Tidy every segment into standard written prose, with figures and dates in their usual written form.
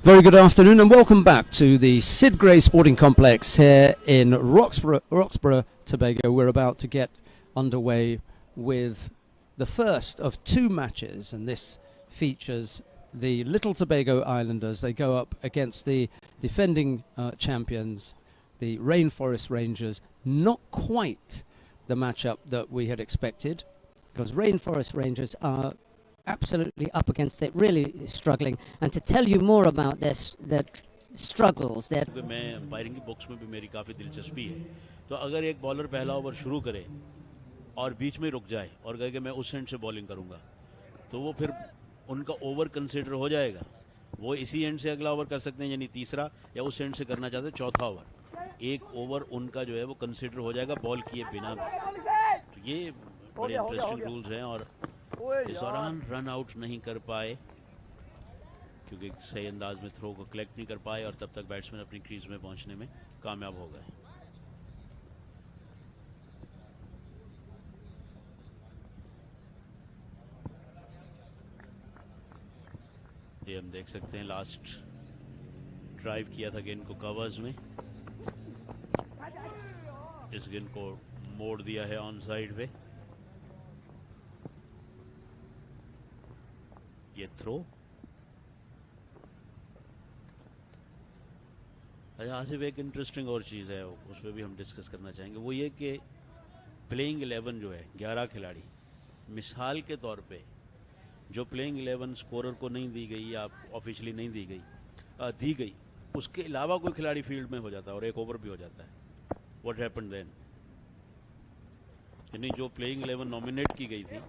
Very good afternoon and welcome back to the Sid Gray Sporting Complex here in Roxborough, Tobago. We're about to get underway with the first of two matches, and this features the Little Tobago Islanders. They go up against the defending champions, the Rainforest Rangers. Not quite the matchup that we had expected, because Rainforest Rangers are absolutely up against it, really struggling. And to tell you more about their struggles, मैं umpiring की box में भी मेरी काफ़ी दिलचस्पी है, तो अगर एक बॉलर पहला ओवर शुरू करे और बीच में रुक जाए और कहे कि मैं उस एंड से बॉलिंग करूंगा, तो वो फिर उनका ओवर कंसीडर हो जाएगा। वो इसी एंड से अगला ओवर कर सकते हैं, यानी तीसरा, या उस एंड से करना चाहते हैं चौथा ओवर। एक ओवर उनका जो है वो कंसीडर हो जाएगा बॉल किए बिना भी। तो ये बड़े इंटरेस्टिंग रूल्स हैं, और इस दौरान रन आउट नहीं कर पाए क्योंकि सही अंदाज में थ्रो को कलेक्ट नहीं कर पाए, और तब तक बैट्समैन अपनी क्रीज में पहुंचने में कामयाब हो गए। ये हम देख सकते हैं, लास्ट ड्राइव किया था गेंद को कवर्स में, इस गेंद को मोड़ दिया है ऑन साइड पे। ये थ्रो आसिफ, एक इंटरेस्टिंग और चीज़ है उस पर भी हम डिस्कस करना चाहेंगे, वो ये कि प्लेइंग 11 जो है 11 खिलाड़ी, मिसाल के तौर पे जो प्लेइंग 11 स्कोरर को नहीं दी गई या ऑफिशियली नहीं दी गई, उसके अलावा कोई खिलाड़ी फील्ड में हो जाता है और एक ओवर भी हो जाता है। What happened then? यानी जो प्लेइंग 11 नॉमिनेट की गई थी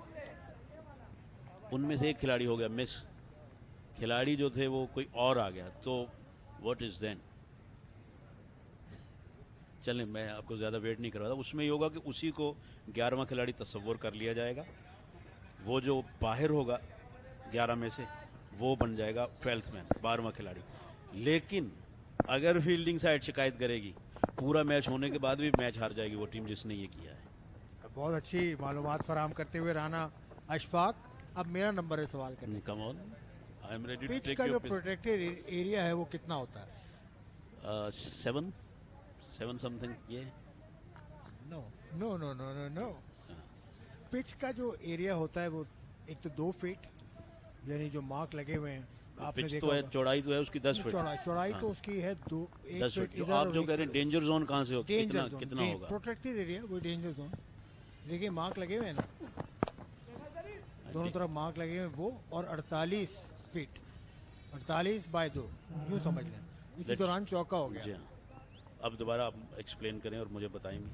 उनमें से एक खिलाड़ी हो गया मिस, खिलाड़ी जो थे वो कोई और आ गया, तो व्हाट इज देन? चलें, मैं आपको ज़्यादा वेट नहीं करवाता। उसमें ये होगा कि उसी को 11वां खिलाड़ी तस्वुर कर लिया जाएगा, वो जो बाहर होगा 11 में से वो बन जाएगा 12th मैन, 12वां खिलाड़ी। लेकिन अगर फील्डिंग साइड शिकायत करेगी, पूरा मैच होने के बाद भी मैच हार जाएगी वो टीम जिसने ये किया है। बहुत अच्छी मालूमात फराहम करते हुए राना अशफाक। अब मेरा नंबर है सवाल करने। Come on, I am ready to take pitch का जो प्रोटेक्टेड एरिया है वो कितना होता है? 7 समथिंग। ये no no no no no no pitch का जो एरिया होता है वो एक तो 2 फीट, यानी जो मार्क लगे हुए हैं आपने पिच देखा तो है, चौड़ाई तो है उसकी 10 फीट। चौड़ाई तो उसकी है 10 फीट। तो आप जो कह रहे हैं डेंजर जोन कहाँ से होगा, कितना होगा? प्रोटेक्टेड एरिया वो डेंजर जोन। देखिए मार्क लगे हुए हैं ना, दोनों तरफ मार्क लगे हुए वो, और 48 फीट, 48 बाय 2 यूं समझ लें। इसी दौरान चौका हो गया। अब दोबारा आप एक्सप्लेन करें और मुझे बताएं भी।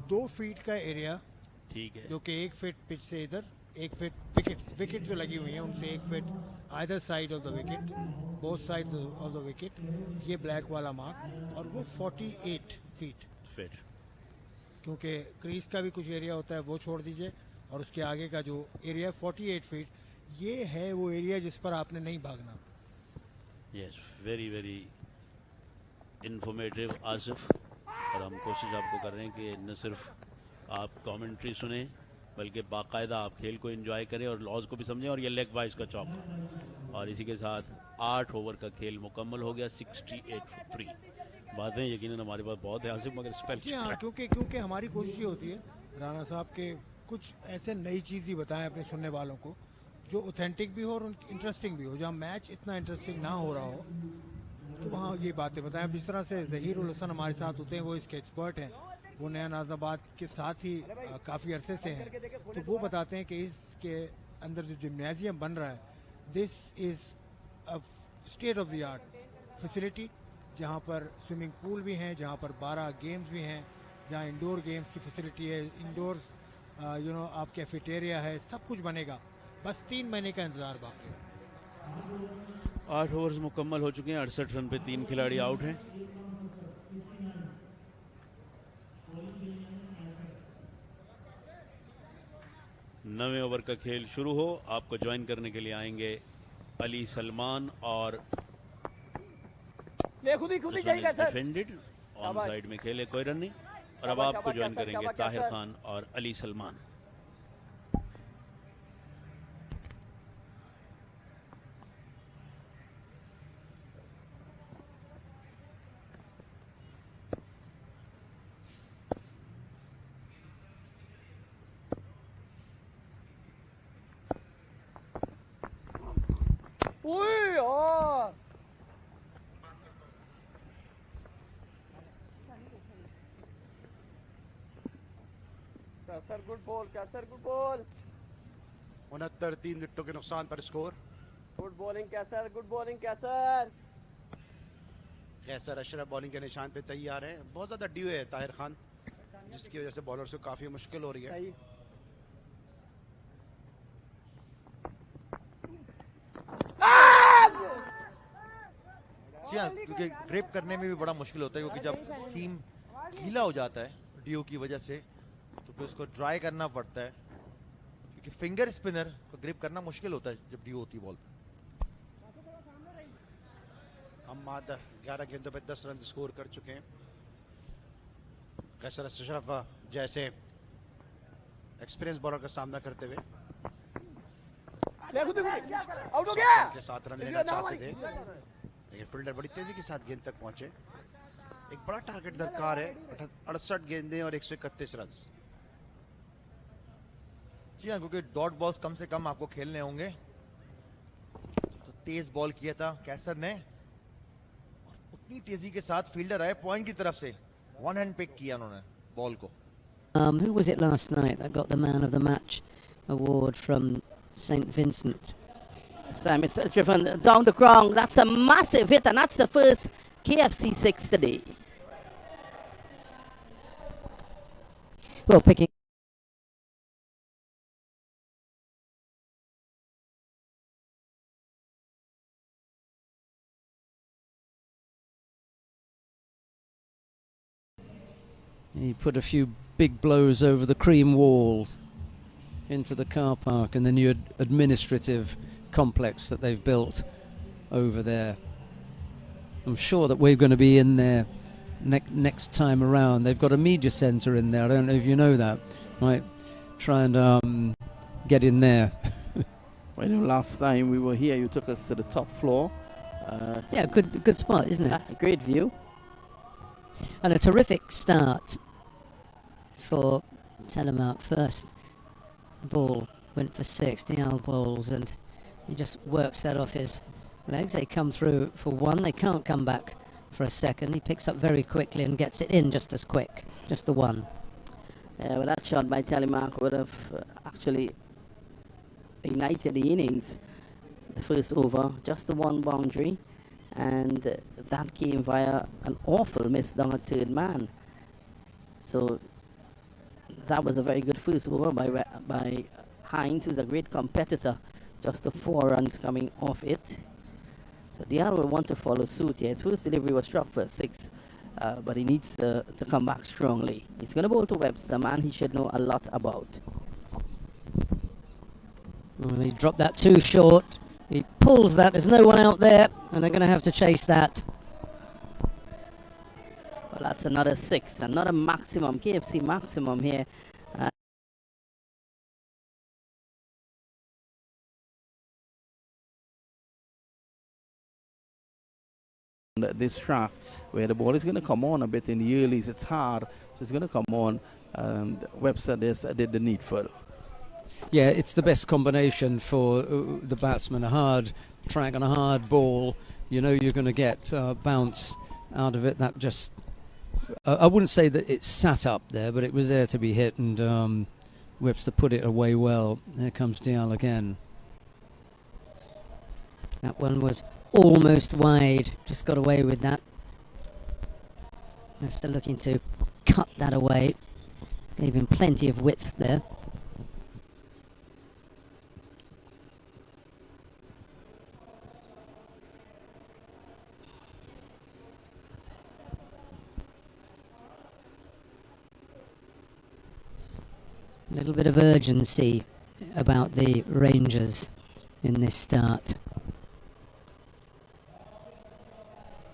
2 फीट का एरिया, ठीक है, जो कि 1 फीट पिच से इधर, 1 फीट विकेट जो लगी हुई हैं उनसे 1 feet either side of the wicket, both side of the wicket, ये ब्लैक वाला मार्क, और वो 48 फीट, क्योंकि क्रीज का भी कुछ एरिया होता है वो छोड़ दीजिए, और उसके आगे का जो एरिया 48 फीट, ये है वो एरिया जिस पर आपने नहीं भागना। Yes, very very informative Asif, और हम कोशिश आपको कर रहे हैं कि न सिर्फ आप कमेंट्री सुने बल्कि बाकायदा आप खेल को एंजॉय करें और लॉज को भी समझें। और ये लेग वाइज का चौका, और इसी के साथ 8 ओवर का खेल मुकम्मल हो गया। 68 for 3। बातें यकीनन हमारे पास बहुत है आसिफ, मगर स्पेल हाँ, क्योंकि हमारी कोशिश ये होती है राणा साहब के कुछ ऐसे नई चीज़ ही बताएं अपने सुनने वालों को, जो ऑथेंटिक भी हो और इंटरेस्टिंग भी हो। जहाँ मैच इतना इंटरेस्टिंग ना हो रहा हो तो वहाँ ये बातें बताएं। जिस तरह से ज़हीर उल हसन हमारे साथ होते हैं, वो इसके एक्सपर्ट हैं, वो नया नाज़ाबाद के साथ ही काफ़ी अरसे से हैं, तो वो बताते हैं कि इसके अंदर जो जिम्नाजियम बन रहा है, this is a state of the art facility, जहाँ पर स्विमिंग पूल भी हैं, जहाँ पर 12 गेम्स भी हैं, जहाँ इंडोर गेम्स की फैसिलिटी है, इंडोर्स आप कैफेटेरिया है, सब कुछ बनेगा। बस 3 महीने का इंतजार बाकी है। 8 ओवर्स मुकम्मल हो चुके हैं, 68 रन पे 3 खिलाड़ी आउट हैं। नवे ओवर का खेल शुरू हो, आपको ज्वाइन करने के लिए आएंगे अली सलमान और डिफेंडेड ऑन साइड में खेले, कोई रन नहीं। और अब आपको ज्वाइन करेंगे ताहिर खान और अली सलमान। कैसर गुड बॉल, कैसर गुड बॉल, 69 3 विकेटों के नुकसान पर स्कोर। गुड बॉलिंग कैसर, गुड बॉलिंग कैसर। कैसर अशरफ बॉलिंग के निशान पे तैयार है। बहुत ज्यादा ड्यू है ताहिर खान, जिसकी वजह से बॉलर को काफी मुश्किल हो रही है। जी हाँ, क्योंकि ग्रिप करने में भी बड़ा मुश्किल होता है, क्योंकि जब सीम गीला हो जाता है ड्यू की वजह से तो फिर उसको ड्राई करना पड़ता है, क्योंकि फिंगर स्पिनर को ग्रिप करना मुश्किल होता है जब ड्यू होती है बॉल पे। अहमद 11 गेंदों पे 10 रन स्कोर कर चुके हैं। कैसर अशरफ जैसे एक्सपीरियंस बॉलर का सामना करते हुए आउट हो गया। के साथ रन लेना चाहते थे, लेकिन फील्डर बड़ी तेजी के साथ गेंद तक पहुंचे। एक बड़ा टारगेट दरकार है, 68 गेंदें और 131 रन। जी हाँ, क्योंकि डॉट बॉल्स कम से कम आपको खेलने होंगे, तो तेज बॉल किया था कैसर ने, उतनी तेजी के साथ फील्डर आए पॉइंट की तरफ से, वन हैंड पिक किया उन्होंने बॉल को। Who was it last night that got the man of the match award from St. Vincent? Sam, it's driven down the ground. That's a massive hit, and that's the first KFC 6 today. Well, picking. He put a few big blows over the cream walls into the car park and the new administrative complex that they've built over there. I'm sure that we're going to be in there next time around. They've got a media centre in there. I don't know if you know that. Might try and get in there. Well, you know, last time we were here, you took us to the top floor. Yeah, good spot, isn't it? Great view. And a terrific start for Telemark. First ball went for 6, Dial bowls, and he just works that off his legs. They come through for one, they can't come back for a second. He picks up very quickly and gets it in just as quick, just the one. Well, that shot by Telemark would have actually ignited the innings. The first over, just the one boundary, and that came via an awful miss down a third man. So that was a very good first over by Hines, who's a great competitor. Just the 4 runs coming off it. So Diallo will want to follow suit here. His first delivery was struck for 6, but he needs to come back strongly. He's going to bowl to Webster, man he should know a lot about. Well, he dropped that too short. He pulls that, there's no one out there, and they're going to have to chase that. Well, that's another 6, another maximum, KFC maximum here. This track where the ball is going to come on a bit in the earlies, it's hard, so it's going to come on, and Webster did the needful. Yeah, it's the best combination for the batsman. A hard track and a hard ball. You know you're going to get bounce out of it. That just, I wouldn't say that it sat up there, but it was there to be hit, and Webster put it away well. Here comes Dial again. That one was almost wide, just got away with that. Webster looking to cut that away. Gave him plenty of width there. A little bit of urgency about the Rangers in this start.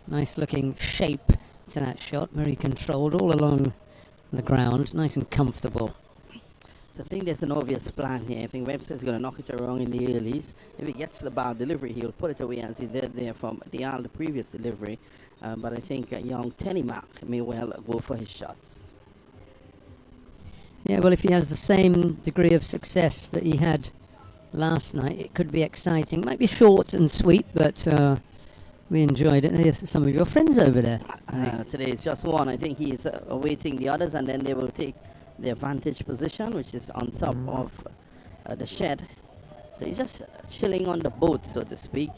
Nice looking shape to that shot, very controlled all along the ground, nice and comfortable. So I think there's an obvious plan here. I think Webster's going to knock it around in the earlies. If he gets the bad delivery, he'll put it away as he did there from the previous delivery. But I think young Telemark may well go for his shots. Yeah, well, if he has the same degree of success that he had last night. It could be exciting. Might be short and sweet, but we enjoyed it. There's some of your friends over there. Today is just one. I think he's awaiting the others, and then they will take their vantage position, which is on top of the shed. So he's just chilling on the boat, so to speak.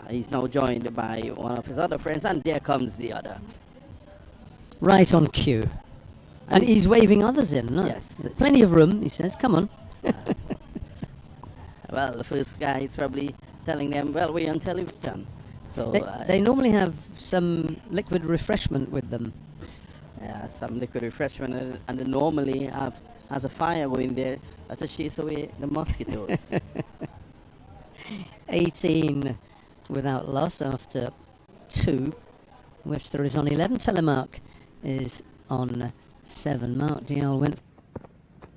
He's now joined by one of his other friends, and there comes the other. Right on cue. And he's waving others in, no? Yes. Plenty of room, he says. Come on. Well, the first guy is probably telling them, well, we're on television. So they normally have some liquid refreshment with them. Yeah, some liquid refreshment, and they normally has a fire going there to chase away the mosquitoes. 18 without loss after 2. Webster is on 11. Telemark is on 7. Mark Dial went.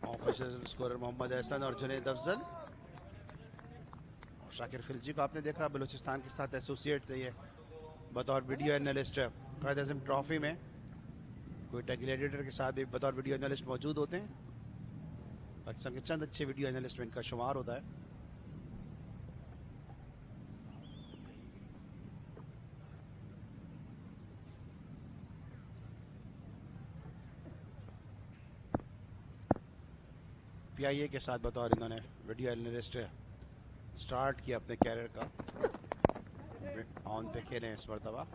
Official scorer Mohammad Ehsan और जुनैद अफजल और शाकिर खिलजी को आपने देखा बलूचिस्तान के साथ associate थे ये बतौर वीडियो एनालिस्ट कायद आज़म ट्रॉफी में कोयटा ग्लैडिएटर के साथ भी बतौर वीडियो एनालिस्ट मौजूद होते हैं। पाकिस्तान के चंद अच्छे वीडियो एनालिस्ट में इनका शुमार होता है। पीआईए के साथ बतौर इन्होंने वीडियो एनालिस्ट स्टार्ट किया अपने कैरियर का। ऑन पे खेले इस मरतबा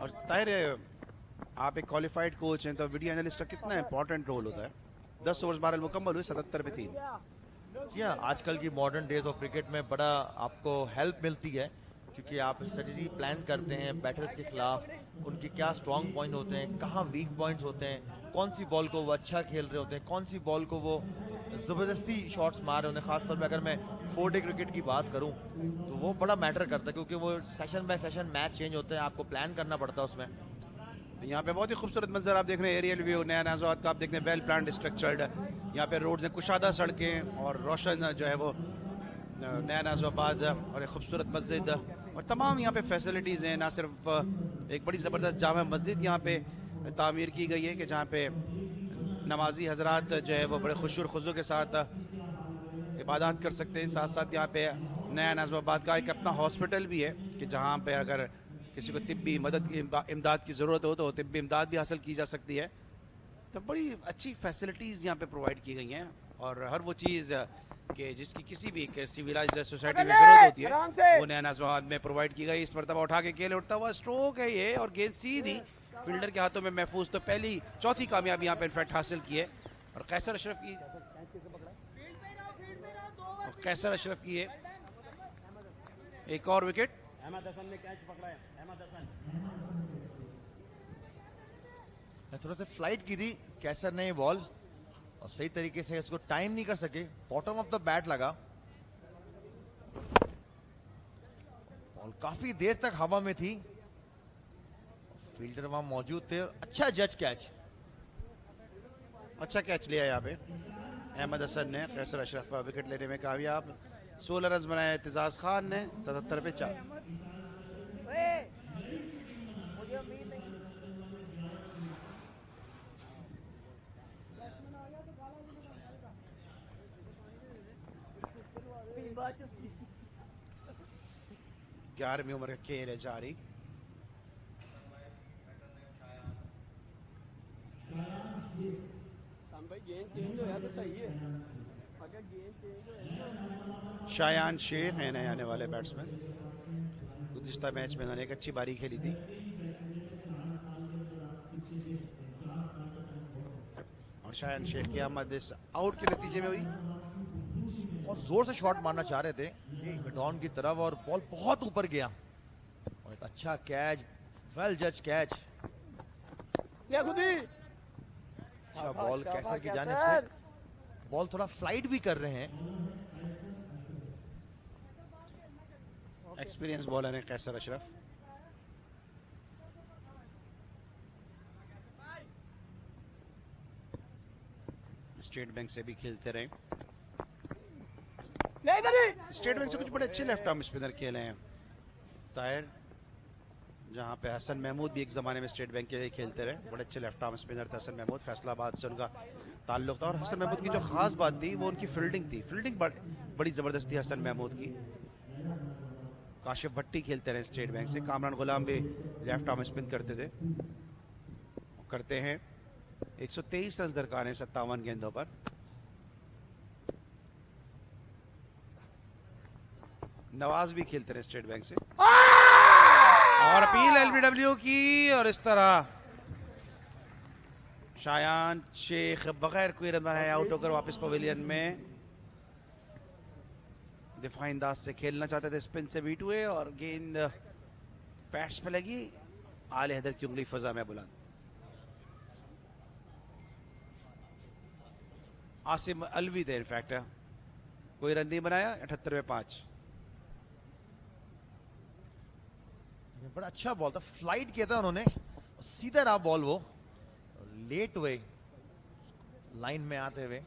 और ताहिर आप एक क्वालिफाइड कोच हैं तो वीडियो एनालिस्ट का कितना इंपॉर्टेंट रोल होता है। 10 ओवर्स 12 मुकम्मल हुए 77 पे 3। जी हाँ, आजकल की मॉडर्न डेज ऑफ क्रिकेट में बड़ा आपको हेल्प मिलती है क्योंकि आप स्ट्रेटजी प्लान करते हैं बैटर्स के खिलाफ, उनके क्या स्ट्रॉन्ग पॉइंट होते हैं, कहाँ वीक पॉइंट्स होते हैं, कौन सी बॉल को वो अच्छा खेल रहे होते हैं, कौन सी बॉल को वो ज़बरदस्ती शॉट्स मार रहे होते हैं। खासतौर पे अगर मैं 4-डे क्रिकेट की बात करूं तो वो बड़ा मैटर करता है क्योंकि वो session bye session match change होते हैं, आपको प्लान करना पड़ता है उसमें। यहाँ पे बहुत ही खूबसूरत मंजर आप देख रहे हैं, एरियल व्यू नया नाज़ाबाद का आप देख रहे हैं, वेल प्लान्ड स्ट्रक्चर्ड। यहाँ पे रोड्स हैं, कुशादा सड़कें और रोशन जो है वो नया नाज़ाबाद और एक खूबसूरत मस्जिद और तमाम यहाँ पे फैसिलिटीज़ हैं। ना सिर्फ एक बड़ी ज़बरदस्त जामा मस्जिद यहाँ पे तामीर की गई है कि जहाँ पे नमाजी हजरात जो है वो बड़े खुशूर खुजू के साथ इबादत कर सकते हैं। साथ साथ यहाँ पे नया नाज़िमाबाद का एक अपना हॉस्पिटल भी है कि जहाँ पे अगर किसी को तिब्बी मदद की इमदाद की ज़रूरत हो तो तिब्बी इमदाद भी हासिल की जा सकती है। तो बड़ी अच्छी फैसिलिटीज़ यहाँ पे प्रोवाइड की गई हैं और हर वो चीज़ कि जिसकी किसी भी सिविलाइज्ड सोसाइटी में ज़रूरत होती है वो नया नाज़िमाबाद में प्रोवाइड की गई। इस मरतबा उठा के खेल उठता हुआ स्ट्रोक है ये और गेंद सीधी फील्डर के हाथों में महफूज। तो पहली चौथी कामयाबी यहाँ पे इनफैक्ट हासिल की है और कैसर अशरफ की है एक और विकेट। अहमद हसन ने कैच पकड़ा है। अहमद हसन थोड़ा सा फ्लाइट की थी कैसर ने ये बॉल और सही तरीके से इसको टाइम नहीं कर सके, बॉटम ऑफ द बैट लगा। बॉल काफी देर तक हवा में थी, फील्डर वहां मौजूद थे। अच्छा जज कैच, अच्छा कैच लिया यहाँ पे अहमद हसन ने। कैसर अशरफ विकेट लेने में कामयाब। 16 रन बनाए एतजाज खान ने 77 पे 4। ग्यारहवीं उम्र का खेल है जारी। शायान शेख है नए आने वाले बैट्समैन। गुज़िश्ता मैच में उन्होंने एक अच्छी बारी खेली थी और शायान शेख की आमद इस आउट के नतीजे में हुई। बहुत जोर से शॉट मारना चाह रहे थे मिडॉन की तरफ और बॉल बहुत ऊपर गया और एक अच्छा कैच, वेल जज कैच। अच्छा बॉल कैसर की जानिब से, बॉल थोड़ा फ्लाइट भी कर रहे हैं। एक्सपीरियंस बॉलर है कैसर अशरफ। स्टेट बैंक से भी खेलते रहे। स्टेट बैंक से कुछ बड़े अच्छे लेफ्ट आर्म स्पिनर खेले हैं। ताहिर जहां पे हसन महमूद भी एक ज़माने में स्टेट बैंक के लिए खेलते रहे, बड़े अच्छे लेफ्ट आर्म स्पिनर थे हसन महमूद, फैसलाबाद से उनका ताल्लुक था। और हसन महमूद की जो ख़ास बात थी वो उनकी फील्डिंग थी, फील्डिंग बड़ी ज़बरदस्त थी हसन महमूद की। काशिफ भट्टी खेलते रहे स्टेट बैंक से, कामरान गुलाम भी लेफ्ट आर्म स्पिन करते थे, करते हैं। 123 रन दरकार हैं 57 गेंदों पर। नवाज भी खेलते रहे स्टेट बैंक से, और अपील एलबीडब्ल्यू की, और इस तरह शायान शेख बगैर कोई रन बनाए आउट होकर वापस पवेलियन में। दिफाई अंदाज से खेलना चाहते थे, स्पिन से बीट हुए और गेंद पैड्स पे लगी, आले हैदर की उंगली फजा में बुलंद। आसिम अलवी थे इनफैक्ट, कोई रन नहीं बनाया, 78 में 5। बड़ा अच्छा बॉल था, फ्लाइट किया था उन्होंने, सीधा रहा बॉल, वो लेट हुए लाइन में आते हुए।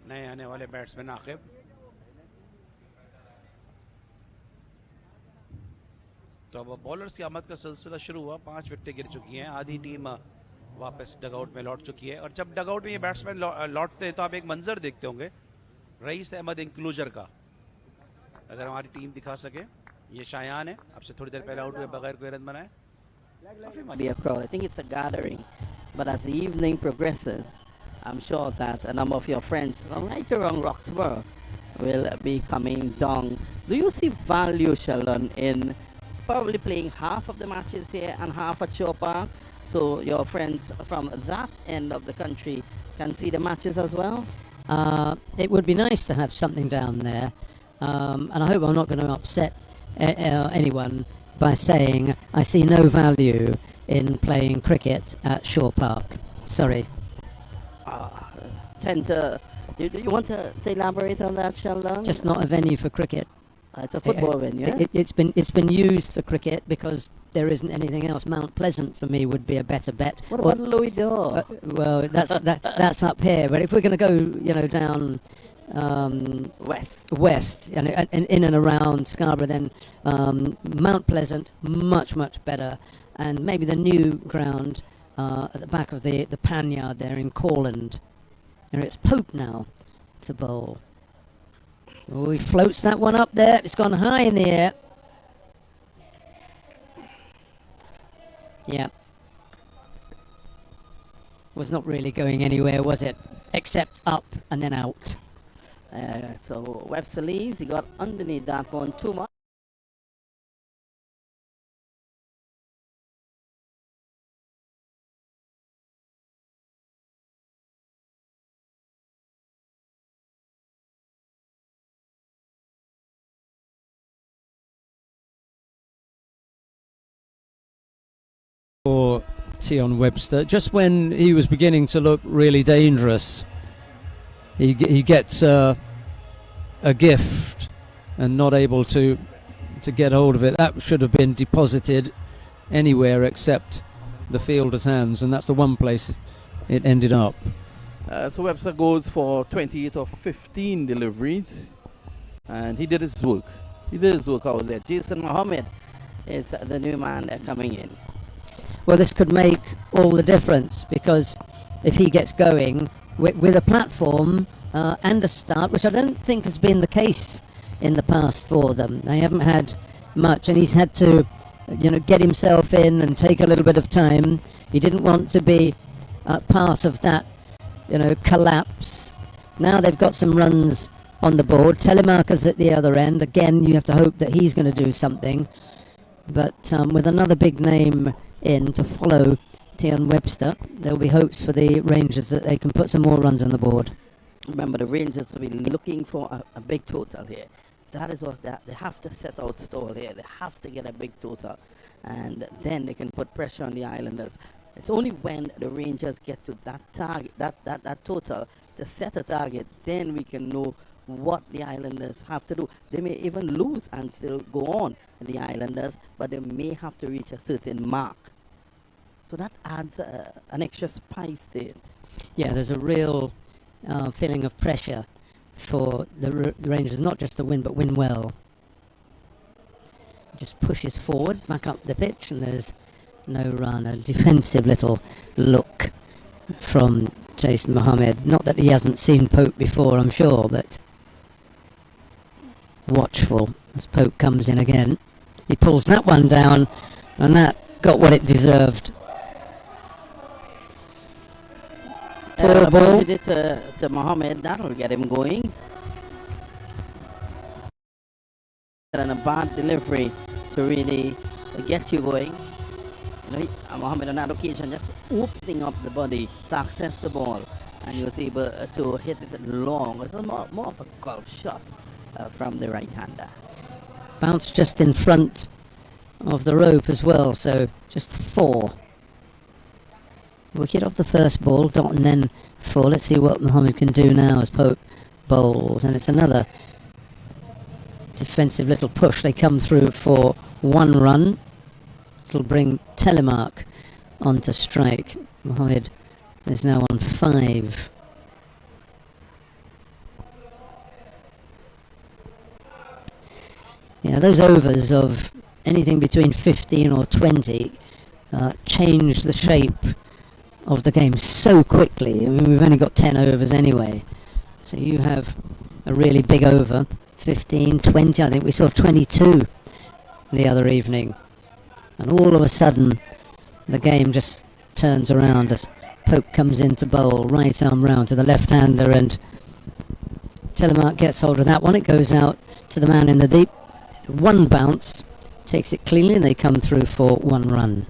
नए आने वाले बैट्समैन आकिब, तो अब बॉलर्स की आमद का सिलसिला शुरू हुआ। 5 विकेटें गिर चुकी हैं, आधी टीम वापस डगआउट में लौट चुकी है। और जब डगआउट में ये बैट्समैन लौटते हैं तो आप एक मंजर देखते होंगे रईस अहमद इंक्लूजर का, अगर हमारी टीम दिखा सके। ये शायान है, आपसे थोड़ी देर पहले आउट हुए बगैर कोई रन बनाए। Be a crowd. I think it's a gathering, but as the evening progresses, I'm sure that a number of your friends from right around Roxborough will be coming down. Do you see value, Sheldon, in probably playing half of the matches here and half at Shore Park, so your friends from that end of the country can see the matches as well? It would be nice to have something down there, and I hope I'm not going to upset anyone by saying I see no value in playing cricket at Shore Park. Sorry. You want to elaborate on that, Sheldon? Just not a venue for cricket. It's a football venue. It's been used for cricket because there isn't anything else. Mount Pleasant for me would be a better bet. What about Louis Dore? Well, that's up here. But if we're going to go, down west, and in and around Scarborough, then Mount Pleasant much better, and maybe the new ground at the back of the Panyard there in Corland. And it's Pope now to bowl. Oh, he floats that one up there. It's gone high in the air. Yeah. Was not really going anywhere, was it? Except up and then out. So Webster leaves. He got underneath that one too much. For Tion Webster, just when he was beginning to look really dangerous, he gets a gift and not able to get hold of it. That should have been deposited anywhere except the fielder's hands, and that's the one place it ended up. So Webster goes for 28 of 15 deliveries, and he did his work. He did his work out there. Jason Mohammed is the new man coming in. Well, this could make all the difference, because if he gets going with a platform and a start, which I don't think has been the case in the past for them. They haven't had much, and he's had to, get himself in and take a little bit of time. He didn't want to be part of that, collapse. Now they've got some runs on the board. Telemarker's at the other end. Again, you have to hope that he's going to do something. But with another big name in to follow Tion Webster, there'll be hopes for the Rangers that they can put some more runs on the board. Remember, the Rangers will be looking for a big total here. That is what they have to set out stall here. They have to get a big total, and then they can put pressure on the Islanders. It's only when the Rangers get to that target, that total, to set a target, then we can know what the Islanders have to do. They may even lose and still go on, the Islanders, but they may have to reach a certain mark. So that adds an extra spice to it. Yeah, there's a real feeling of pressure for the Rangers, not just to win, but win well. Just pushes forward, back up the pitch, and there's no run. A defensive little look from Jason Mohammed. Not that he hasn't seen Pope before, I'm sure, but watchful as Pope comes in again. He pulls that one down, and that got what it deserved. Poor ball. Did it to Mohammed, that'll get him going. And a bad delivery to really get you going. You know, Mohammed on that occasion just opening up the body to access the ball, and he was able to hit it long. It was more of a golf shot from the right-hander. Bounce just in front of the rope as well, so just 4. Wicket off the first ball, dot and then 4. Let's see what Mohammed can do now as Pope bowls, and it's another defensive little push. They come through for 1 run. It'll bring Telemark onto strike. Mohammed is now on 5. Yeah, those overs of anything between 15 or 20 change the shape of the game so quickly. I mean, we've only got 10 overs anyway. So you have a really big over, 15, 20, I think we saw 22 the other evening. And all of a sudden, the game just turns around as Pope comes in to bowl, right arm round to the left-hander, and Telemark gets hold of that one. It goes out to the man in the deep. 1 bounce, takes it cleanly, and they come through for 1 run.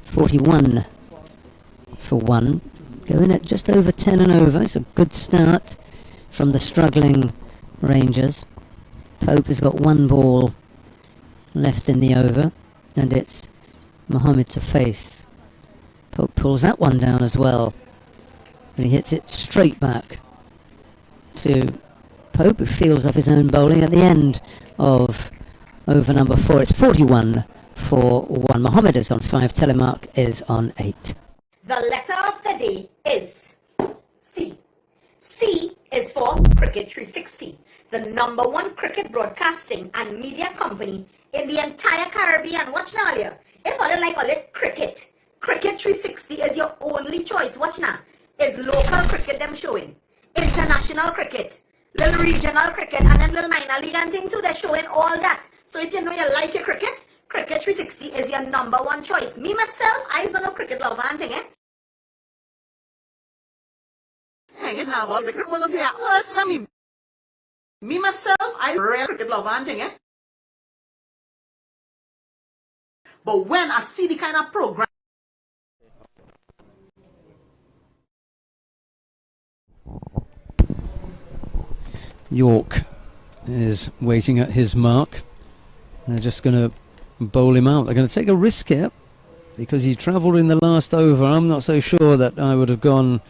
41 for 1. Going at just over 10 and over. It's a good start from the struggling Rangers. Pope has got 1 ball left in the over, and it's Mohammed to face. Pope pulls that one down as well, and he hits it straight back to Pope, who feels off his own bowling at the end of over number 4. It's 41 for 1. Mohammed is on 5, Telemark is on 8. The letter of the day is C. C is for Cricket 360, the #1 cricket broadcasting and media company in the entire Caribbean. Watch now, earlier. If all like all it cricket, Cricket 360 is your only choice. Watch now. Is local cricket them showing, international cricket, little regional cricket, and then little minor league and thing too. They're showing all that. So if you know you like your cricket, Cricket 360 is your #1 choice. Me myself, I don't know cricket lover and thing, Hang it now, all the cricket was here first time. Me myself, I real cricket lover and thing, But when I see the kind of program, York is waiting at his mark. They're just going to bowl him out. They're going to take a risk here because he travelled in the last over. I'm not so sure that I would have gone,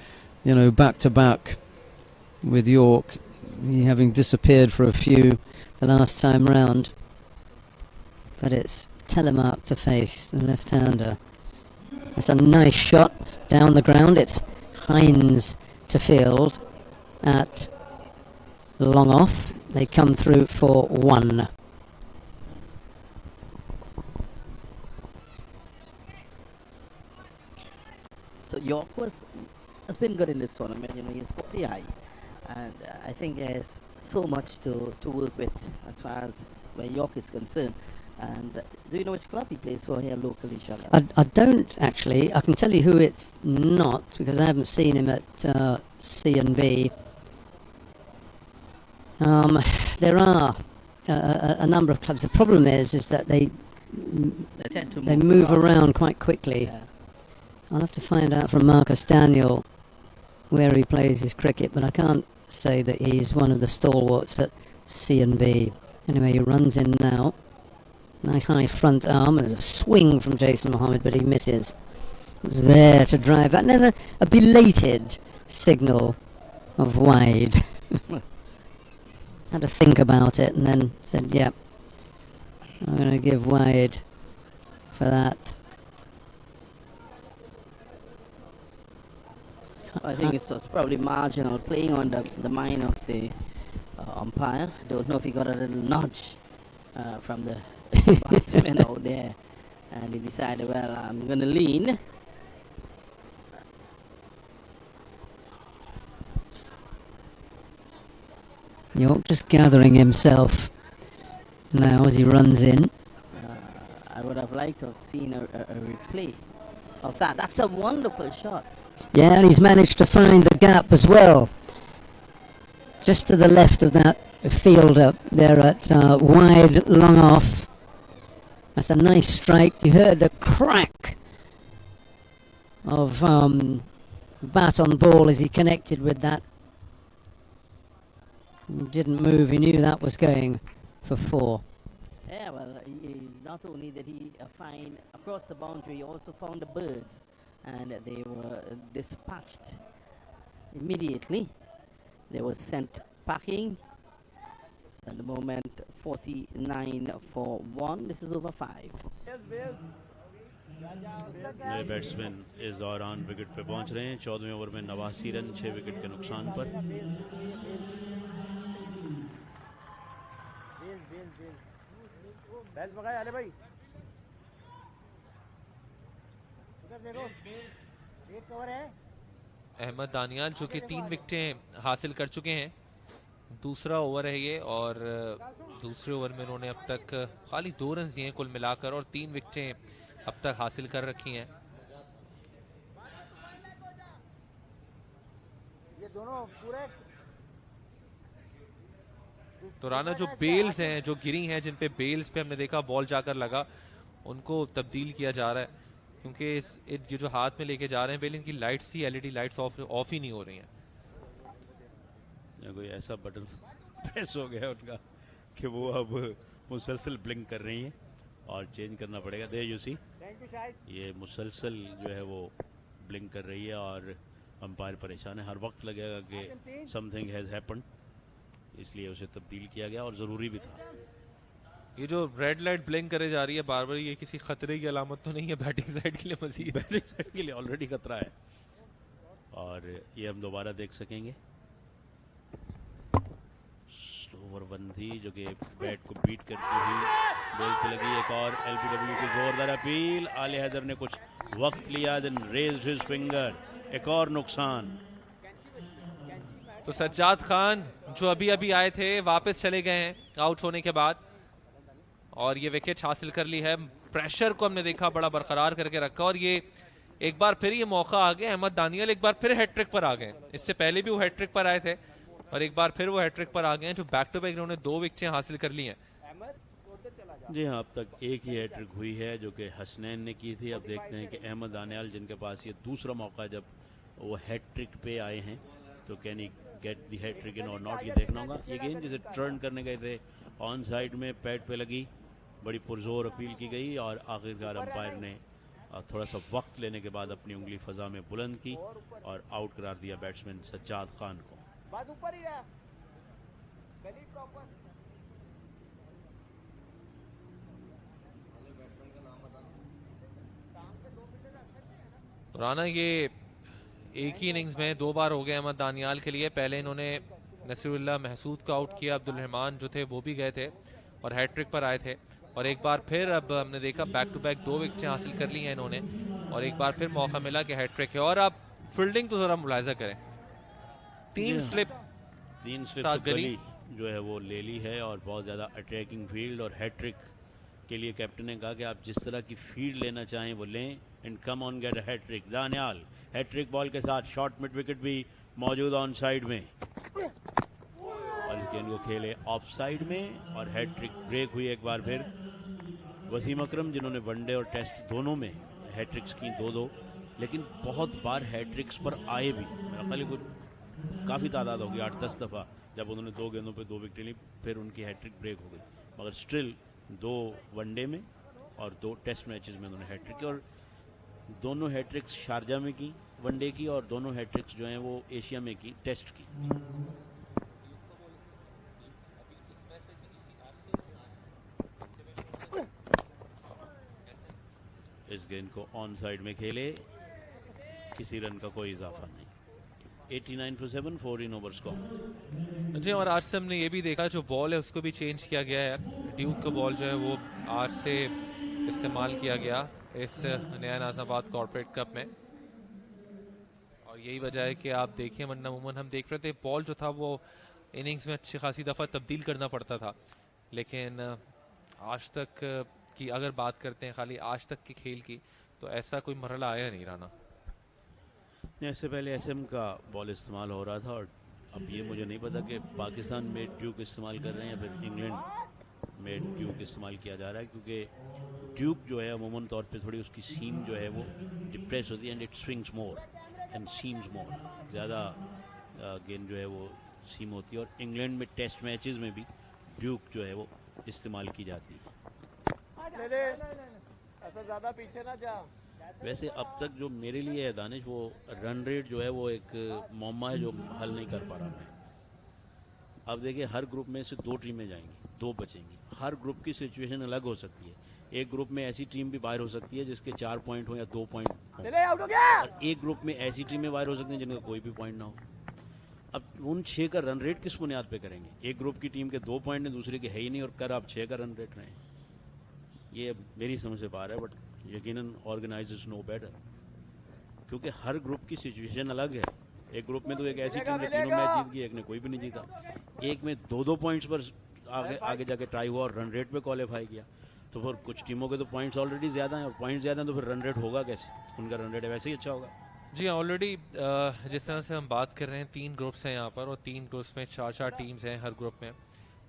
back to back with York, he having disappeared for a few the last time round. But it's Telemark to face, the left-hander. It's a nice shot down the ground. It's Hines to field at long off. They come through for 1. So York has been good in this tournament. He's got the eye, and I think there's so much to work with as far as where York is concerned. And do you know which club he plays for here locally, Shaggy? I don't actually. I can tell you who it's not because I haven't seen him at C&B. There are a number of clubs. The problem is that they tend to move around quite quickly. Yeah. I'll have to find out from Marcus Daniel where he plays his cricket, but I can't say that he's one of the stalwarts at C&B. Anyway, he runs in now. Nice high front arm. There's a swing from Jason Mohammed, but he misses. It was there to drive that. And then a belated signal of wide. Had to think about it and then said, yep, I'm going to give wide for that. I think it was probably marginal, playing on the mind of the umpire. Don't know if he got a little nudge from the batsman out there, and he decided, well, I'm going to lean. York just gathering himself now as he runs in. I would have liked to have seen a replay of that. That's a wonderful shot. Yeah, and he's managed to find the gap as well. Just to the left of that fielder there at wide, long off. That's a nice strike. You heard the crack of bat on ball as he connected with that. He didn't move. He knew that was going for 4. Yeah, well, not only did he find across the boundary, he also found the birds, and they were dispatched immediately. They were sent packing. So at the moment, 49 for 1. This is over 5. नए batsman इस दौरान wicket पे पहुंच रहे हैं. 14वें over में 89 run 6 wicket के नुकसान पर. अहमद दानियाल जो कि 3 विकेटें हासिल कर चुके हैं. दूसरा ओवर है ये, और दूसरे ओवर में उन्होंने अब तक खाली 2 रन दिए कुल मिलाकर, और 3 विकेटें अब तक हासिल कर रखी हैं. ये दोनों पूरे तो राना जो बेल्स हैं जो गिरी हैं, जिन पे बेल्स पे हमने देखा बॉल जाकर लगा, उनको तब्दील किया जा रहा है, क्योंकि ये जो हाथ में लेके जा रहे हैं बेल, इनकी लाइट्स ही एलईडी लाइट्स ऑफ ही नहीं हो रही हैं. कोई ऐसा बटन प्रेस हो गया उनका कि वो अब मुसलसल ब्लिंक कर रही हैं और चेंज करना पड़ेगा. दे यू सी, ये मुसलसल जो है वो ब्लिंक कर रही है और अंपायर परेशान है. हर वक्त लगेगा कि समथिंग हैज हैपेंड, इसलिए उसे तब्दील किया गया और ज़रूरी भी था. ये जो रेड लाइट ब्लिंक करे जा रही है बार बार, ये किसी खतरे की अलामत तो नहीं है बैटिंग साइड के लिए? मजीद बैटिंग साइड के लिए ऑलरेडी खतरा है, और ये हम दोबारा देख सकेंगे. स्लोवरबंदी जो कि बैट को बीट करती हुई बेल पे लगी. एक और एलबीडब्ल्यू की जोरदार अपील. आले हैदर ने कुछ वक्त लिया, देन रेज्ड हिज फिंगर. एक और नुकसान. तो सज्जाद खान जो अभी अभी आए थे वापस चले गए हैं आउट होने के बाद, और ये विकेट हासिल कर ली है. प्रेशर को हमने देखा बड़ा बरकरार करके रखा, और ये एक बार फिर ये मौका आ गया. अहमद दानियाल एक बार फिर हैट्रिक पर आ गए. इससे पहले भी वो हैट्रिक पर आए थे, और एक बार फिर वो हैट्रिक पर आ गए हैं. जो बैक टू बैक इन्होंने 2 विकेटें हासिल कर ली हैं. जी हाँ, अब तक एक ही हैट्रिक हुई है जो कि हसनैन ने की थी. अब देखते हैं कि अहमद दानियाल, जिनके पास ये दूसरा मौका जब वो हैट्रिक पे आए हैं, तो can he get the hattrick in और नॉट, ये देखना होगा. ये गेंद जिसे टर्न करने गए थे ऑन साइड में पैड पे लगी. बड़ी पुरजोर अपील की गई और आखिरकार अंपायर ने थोड़ा सा वक्त लेने के बाद अपनी उंगली फजा में बुलंद की और आउट करार दिया बैट्समैन सज्जाद खान को. राना ये एक ही इनिंग्स में 2 बार हो गए अहमद दानियाल के लिए. पहले इन्होंने नसीरुल्लाह महसूद को आउट किया, अब्दुल रहमान जो थे वो भी गए थे और हैट्रिक पर आए थे, और एक बार फिर अब हमने देखा बैक टू बैक 2 विकेटें हासिल कर ली हैं इन्होंने, और एक बार फिर मौका मिला कि हैट्रिक है. और अब फील्डिंग तो जरा मुलाहिजा करें, 3 स्लिप तो गली जो है वो ले ली है, और बहुत ज़्यादा अटैकिंग फील्ड. और हैट्रिक के लिए कैप्टन ने कहा कि आप जिस तरह की फील्ड लेना चाहें वो लें, and come on get a hattrick. Daniyal hattrick ball के साथ शॉर्ट मिड विकेट भी मौजूद ऑन साइड में, और इस गेंद को खेले ऑफ साइड में, और हैट्रिक ब्रेक हुई एक बार फिर. वसीम अकरम जिन्होंने वनडे और टेस्ट दोनों में हैट्रिक्स की 2-2, लेकिन बहुत बार हैट्रिक्स पर आए भी. मेरा ख्याल है काफ़ी तादाद होगी, 8-10 दफ़ा जब उन्होंने 2 गेंदों पे 2 विकेट ली, फिर उनकी हैट्रिक ब्रेक हो गई. मगर स्टिल 2 वनडे में और 2 टेस्ट मैचेस में उन्होंने हैट्रिक की, और दोनों हैट्रिक्स शारजा में की वनडे की, और दोनों हैट्रिक्स जो हैं वो एशिया में की टेस्ट की. इस गेंद को ऑन साइड में खेले, किसी रन का कोई इजाफा नहीं. 89 for 7, 14 over score. जी, और आज से हमने ये भी देखा जो बॉल है उसको भी चेंज किया गया है। ड्यूक का बॉल जो है वो आज से इस्तेमाल किया गया इस नया नाज़िमाबाद कॉर्पोरेट कप में, और यही वजह है कि आप देखें, वरना अमूमन हम देख रहे थे बॉल जो था वो इनिंग्स में अच्छी खासी दफ़ा तब्दील करना पड़ता था, लेकिन आज तक की अगर बात करते हैं खाली आज तक के खेल की, तो ऐसा कोई मरहला आया नहीं राना। इससे पहले एसएम का बॉल इस्तेमाल हो रहा था, और अब ये मुझे नहीं पता कि पाकिस्तान में ट्यूब इस्तेमाल कर रहे हैं या फिर इंग्लैंड में ट्यूब इस्तेमाल किया जा रहा है, क्योंकि ट्यूब जो है अमूमन तौर पे थोड़ी उसकी सीम जो है वो डिप्रेस होती है and it swings more and seams more, ज़्यादा गेंद जो है वो सीम होती है, और इंग्लैंड में टेस्ट मैचेस में भी ट्यूब जो है वो इस्तेमाल की जाती है। ऐसा ज़्यादा पीछे ना जा। वैसे अब तक जो मेरे लिए है दानिश, वो रन रेट जो है वो एक मौमा है जो हल नहीं कर पा रहा मैं। अब देखिए हर ग्रुप में से 2 टीमें जाएंगी, 2 बचेंगी, हर ग्रुप की सिचुएशन अलग हो सकती है। एक ग्रुप में ऐसी टीम भी बाहर हो सकती है जिसके 4 पॉइंट हो या 2 पॉइंट हो, और एक ग्रुप में ऐसी टीमें बाहर हो सकती हैं जिनका कोई भी पॉइंट ना हो। अब उन 6 का रन रेट किस बुनियाद पे करेंगे? एक ग्रुप की टीम के 2 पॉइंट है, दूसरे के है ही नहीं, और कर आप 6 का रन रेट रहे हैं। ये मेरी समझ से बाहर है, बट यकीनन ऑर्गेनाइजर्स नो बेटर, क्योंकि हर ग्रुप की सिचुएशन अलग है। एक ग्रुप में तो एक ऐसी टीम ने तीनों मैच जीत गई, एक ने कोई भी नहीं जीता, एक में 2-2 पॉइंट्स पर आगे जाके ट्राई हुआ और रन रेट पे क्वालिफाई किया। तो फिर कुछ टीमों के तो पॉइंट्स ऑलरेडी ज़्यादा हैं, और पॉइंट्स ज़्यादा हैं तो फिर रन रेट होगा कैसे? उनका रन रेट वैसे ही अच्छा होगा। जी ऑलरेडी जिस तरह से हम बात कर रहे हैं 3 ग्रुप्स हैं यहाँ पर, और 3 ग्रुप्स में 4-4 टीम्स हैं हर ग्रुप में,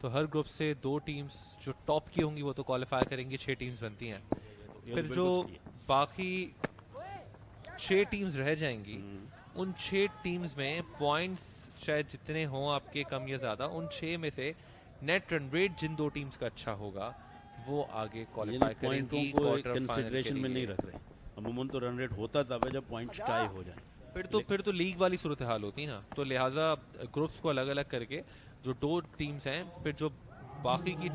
तो हर ग्रुप से 2 टीम्स जो टॉप की होंगी वो तो क्वालिफाई करेंगी, 6 टीम्स बनती हैं। फिर जो बाकी 6 टीम्स रह जाएंगी, उन 6 टीम्स में पॉइंट्स चाहे जितने हों आपके कम या ज़्यादा, उन 6 में से नेट रन रेट जिन 2 टीम्स का अच्छा होगा वो आगे क्वालिफाई करेंगी क्वार्टर कंसीडरेशन में नहीं रख रहे। अमूमन तो रन रेट होता तब है जब पॉइंट्स टाई हो जाए, फिर तो लीग वाली सूरत हाल होती ना, तो लिहाजा ग्रुप्स को अलग अलग करके जो 2 टीम्स हैं, फिर जो बाकी की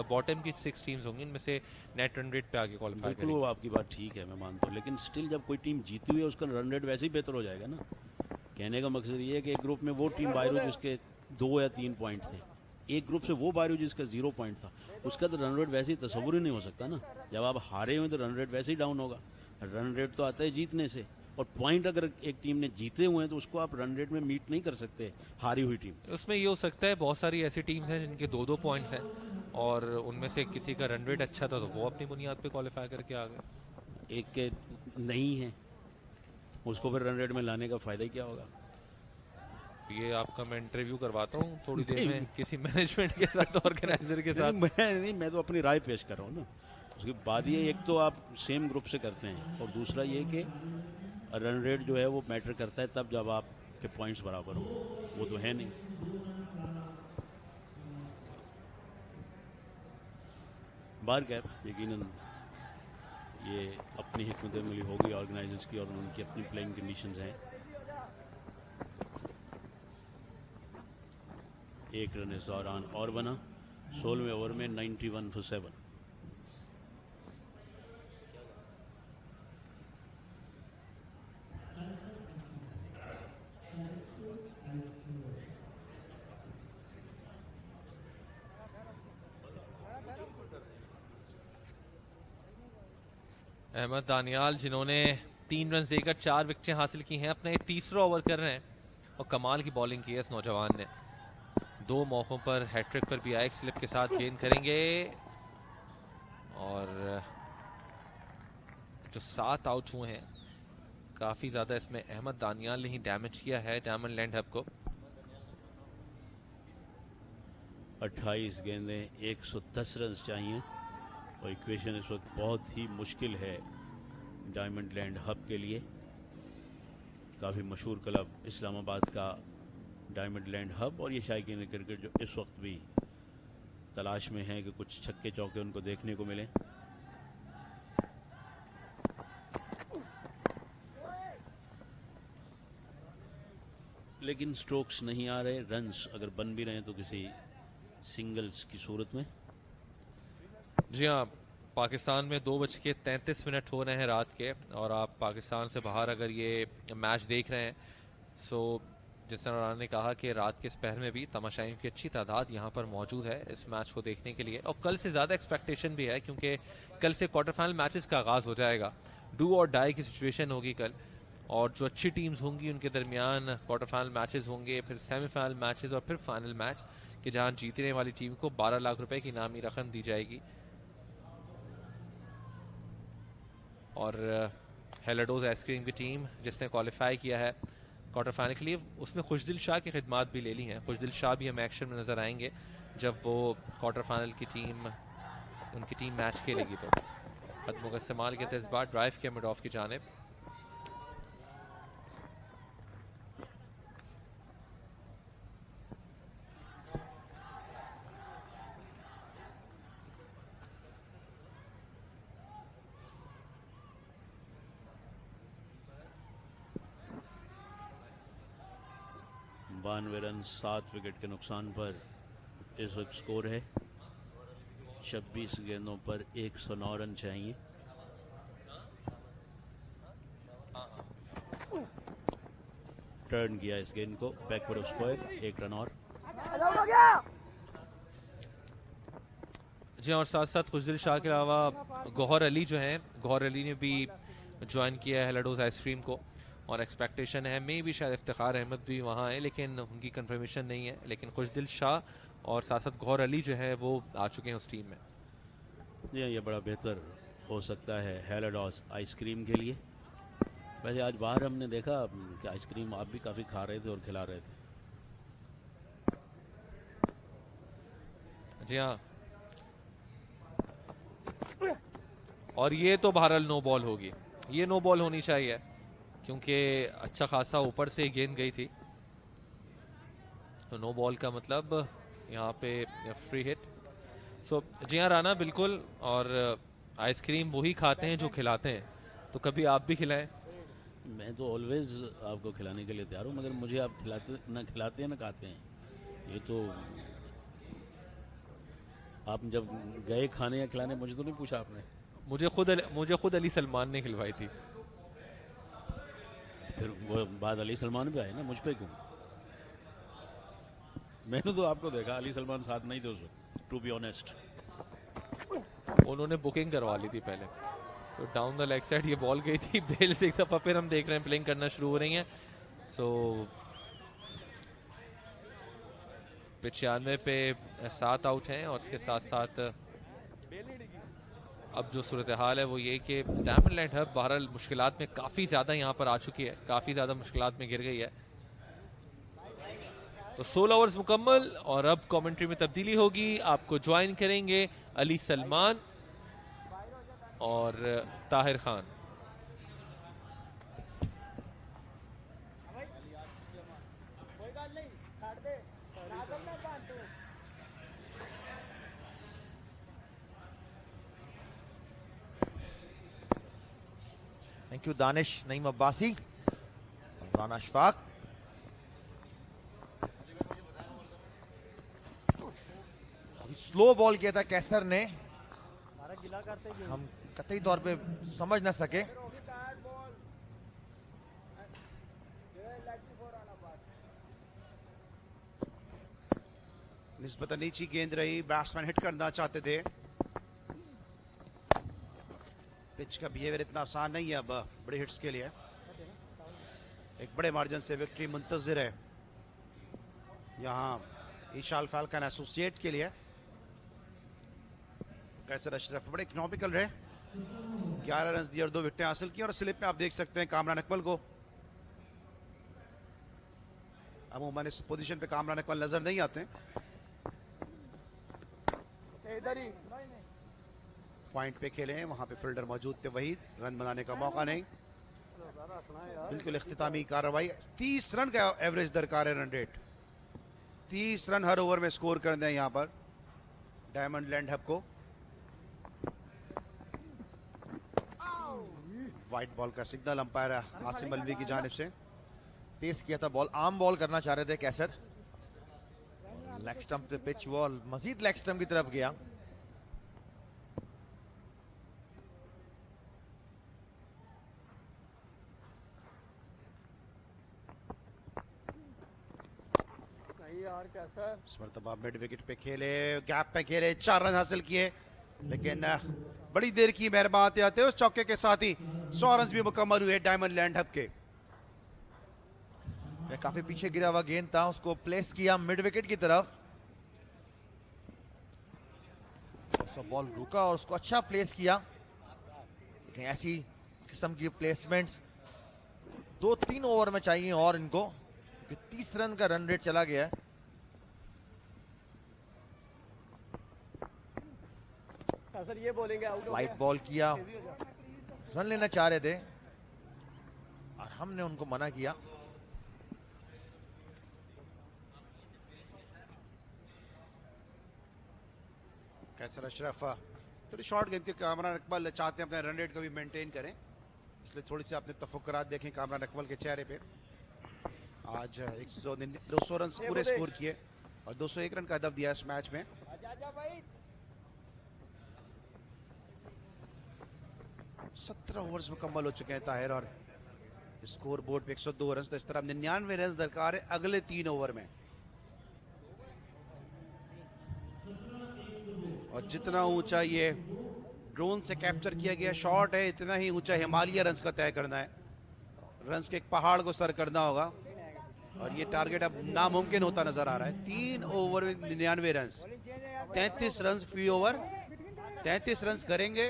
बॉटम की 6 टीम्स होंगी, इनमें से नेट रन रेट पे आगे क्वालिफाई करेंगे। बिल्कुल, वो आपकी बात ठीक है, मैं मानता हूँ, लेकिन स्टिल जब कोई टीम जीती हुई है उसका रन रेट वैसे ही बेहतर हो जाएगा ना। कहने का मकसद ये है कि एक ग्रुप में वो टीम बाहर हो जिसके 2 या 3 पॉइंट थे, एक ग्रुप से वो बाहर हो जिसका 0 पॉइंट था, उसका तो रन रेट वैसे ही तस्वुर ही नहीं हो सकता ना। जब आप हारे हुए तो रन रेट वैसे ही डाउन होगा। रन रेट तो आता है जीतने से, और पॉइंट अगर एक टीम ने जीते हुए हैं तो उसको आप रन रेट में मीट नहीं कर सकते हारी हुई टीम। उसमें ये हो सकता है बहुत सारी ऐसी टीम्स हैं जिनके 2-2 पॉइंट्स हैं, और उनमें से किसी का रन रेट अच्छा था तो वो अपनी बुनियाद पे क्वालिफाई करके आ गए। एक के नहीं है, उसको फिर रन रेट में लाने का फायदा ही क्या होगा? ये आपका मैं इंटरव्यू करवाता हूँ थोड़ी देर में किसी मैनेजमेंट के साथ, ऑर्गेनाइजर के साथ। मैं तो अपनी राय पेश कर रहा हूँ ना। उसके बाद ये एक तो आप सेम ग्रुप से करते हैं, और दूसरा ये कि रन रेट जो है वो मैटर करता है तब जब आपके पॉइंट्स बराबर हो, वो तो है नहीं। बार गैप यकीनन ये अपनी हिकमत अमली होगी ऑर्गेनाइजर्स की, और उनकी अपनी प्लेइंग कंडीशंस हैं। 1 रन इस दौरान और बना 16वें ओवर में 91 for 7। अहमद दानियाल जिन्होंने 3 रन देकर 4 विकेटें हासिल की हैं, अपना ये 3रा ओवर कर रहे हैं, और कमाल की बॉलिंग की है इस नौजवान ने। 2 मौकों पर हैट्रिक पर भी आए, स्लिप के साथ गेंद करेंगे, और जो 7 आउट हुए हैं काफी ज्यादा इसमें अहमद दानियाल ने ही डैमेज किया है डायमंड लैंड हब को। 28 गेंदें 110 रन चाहिए, और इक्वेशन इस वक्त बहुत ही मुश्किल है डायमंड लैंड हब के लिए। काफ़ी मशहूर क्लब इस्लामाबाद का डायमंड लैंड हब, और ये शायकीन क्रिकेट जो इस वक्त भी तलाश में है कि कुछ छक्के चौके उनको देखने को मिले। लेकिन स्ट्रोक्स नहीं आ रहे, रन्स अगर बन भी रहे हैं तो किसी सिंगल्स की सूरत में। जी हाँ, पाकिस्तान में 2:33 हो रहे हैं रात के, और आप पाकिस्तान से बाहर अगर ये मैच देख रहे हैं, सो जिस तरह राणा ने कहा कि रात के इस पहर में भी तमाशाइयों की अच्छी तादाद यहाँ पर मौजूद है इस मैच को देखने के लिए, और कल से ज़्यादा एक्सपेक्टेशन भी है क्योंकि कल से क्वार्टर फाइनल मैचेस का आगाज़ हो जाएगा। डू और डाई की सिचुएशन होगी कल, और जो अच्छी टीम्स होंगी उनके दरमियान क्वार्टर फाइनल मैचेस होंगे, फिर सेमीफाइनल मैचेस और फिर फाइनल मैच कि जहां जीतने वाली टीम को 12 लाख रुपए की इनामी रकम दी जाएगी। और हेलाडोज आइसक्रीम की टीम जिसने क्वालिफाई किया है क्वार्टर फाइनल के लिए, उसने खुशदिल शाह की खिदमात भी ले ली हैं। खुशदिल शाह भी हमें एक्शन में नजर आएंगे जब वो क्वार्टर फाइनल की टीम उनकी टीम मैच खेलेगी। तो कदमों का इस्तेमाल किया था इस बार, ड्राइव किया मिड ऑफ की जानिब। बानवे रन 7 विकेट के नुकसान पर इस वक्त स्कोर है। 26 गेंदों पर 109 रन चाहिए। टर्न किया इस गेंद को बैकवर्ड स्क्वायर, 1 रन और। जी, और साथ साथ खुशदिल शाह के अलावा गौहर अली जो हैं, गौहर अली ने भी ज्वाइन किया है हेलाडोज आइसक्रीम को, और एक्सपेक्टेशन है मे भी शायद इफ्तिखार अहमद भी वहाँ है, लेकिन उनकी कंफर्मेशन नहीं है। लेकिन खुशदिल शाह और साथ साथ गौहर अली जो है वो आ चुके हैं उस टीम में। ये बड़ा बेहतर हो सकता है हेलाडोज आइसक्रीम के लिए। वैसे आज बाहर हमने देखा कि आइसक्रीम आप भी काफ़ी खा रहे थे और खिला रहे थे। जी हाँ, और ये तो बहरहाल नो बॉल होगी, ये नो बॉल होनी चाहिए क्योंकि अच्छा खासा ऊपर से गेंद गई थी। तो नो बॉल का मतलब यहाँ पे फ्री हिट। सो जी हाँ राना, बिल्कुल, और आइसक्रीम वही खाते हैं जो खिलाते हैं, तो कभी आप भी खिलाएं। मैं तो ऑलवेज आपको खिलाने के लिए तैयार हूँ, मगर मुझे आप खिलाते हैं ना खाते हैं। ये तो आप जब गए खाने या खिलाने मुझे तो नहीं पूछा आपने। मुझे खुद अली सलमान ने खिलवाई थी। फिर वो बाद अली सलमान पे आए ना, मुझ पे क्यों? मैंने तो आपको देखा, अली सलमान साथ नहीं थे उस वक्त, टू बी ऑनेस्ट। उन्होंने बुकिंग करवा ली थी पहले। So down the leg side ये बॉल गई थी बेल से, एक दफा फिर हम देख रहे हैं प्लेइंग करना शुरू हो रही हैं। सो 95 पे 7 आउट हैं, और इसके साथ साथ अब जो सूरत हाल है वो ये कि डायमंड लैंड हब बहरहाल मुश्किलात में काफ़ी ज़्यादा यहाँ पर आ चुकी है, काफ़ी ज़्यादा मुश्किलात में गिर गई है। तो 16 ओवर्स मुकम्मल, और अब कमेंट्री में तब्दीली होगी। आपको ज्वाइन करेंगे अली सलमान और Tahir Khan. Thank you Danish, Naeem Abbasi, Rana Ashfaq. Slow ball किया था कैसर ने, हम कतई तौर पे समझ ना सके। निस्बतन नीची गेंद रही, बैट्समैन हिट करना चाहते थे। पिच का बिहेवियर इतना आसान नहीं है अब बड़े हिट्स के लिए। एक बड़े मार्जिन से विक्ट्री मुंतजिर है यहां ईशाल फाल्कन एसोसिएट के लिए। कैसर अशरफ बड़े इकोनॉमिकल रहे, 11 रन दिए और 2 विकेटें हासिल की। और स्लिप में आप देख सकते हैं कामरान अकमल को। अमूमन इस पोजीशन पे कामरान अकमल नजर नहीं आते। पॉइंट पे खेले हैं, वहां पे फील्डर मौजूद थे वहीद, रन बनाने का मौका नहीं। बिल्कुल इख्तितामी कार्रवाई, 30 रन का एवरेज दरकार है रन रेट। 30 रन हर ओवर में स्कोर कर दें यहां पर डायमंड लैंड हब को। व्हाइट बॉल का सिग्नल अंपायर आसिम अलवी की जानिब से। तेज किया था बॉल, आर्म बॉल करना चाह रहे थे कैसर। लेग स्टंप पे पिच बॉल मजीद लेग स्टंप की तरफ गया। यार कैसा है? इस मरतबा मिड विकेट पे खेले, गैप पे खेले, 4 रन हासिल किए, लेकिन बड़ी देर की मेहरबान आते आते उस चौके के साथ ही 100 रन भी मुकम्मल हुए डायमंड लैंड हब के। काफी पीछे गिरा हुआ गेंद था, उसको प्लेस किया मिड विकेट की तरफ। बॉल रुका और उसको अच्छा प्लेस किया, लेकिन ऐसी किस्म की प्लेसमेंट्स 2-3 ओवर में चाहिए और इनको, क्योंकि 30 रन का रन रेट चला गया है। सर ये बोलेंगे आउट हो लाइट गया। बॉल किया, रन लेना चाह रहे थे और हमने उनको मना किया। कैसर अशरफ थोड़ी शॉर्ट गेंद थी, कामरान इकबाल चाहते हैं अपने रन रेट को भी मेंटेन करें, इसलिए थोड़ी सी आपने तफक्कुरात देखें कामरान इकबाल के चेहरे पे। आज 200 रन पूरे स्कोर किए और 201 रन का हदफ दिया इस मैच में। आजा भाई। 17 ओवर्स मुकम्मल हो चुके हैं ताहिर और स्कोर बोर्ड पे 102 रन, तो इस तरह 99 रन दरकार है अगले 3 ओवर में। और जितना ऊंचा ये ड्रोन से कैप्चर किया गया शॉट है, इतना ही ऊंचा हिमालय रन्स का तय करना है। रन्स के एक पहाड़ को सर करना होगा और ये टारगेट अब नामुमकिन होता नजर आ रहा है। 3 ओवर में 99 रन, 33 रन फी ओवर, 33 रन करेंगे,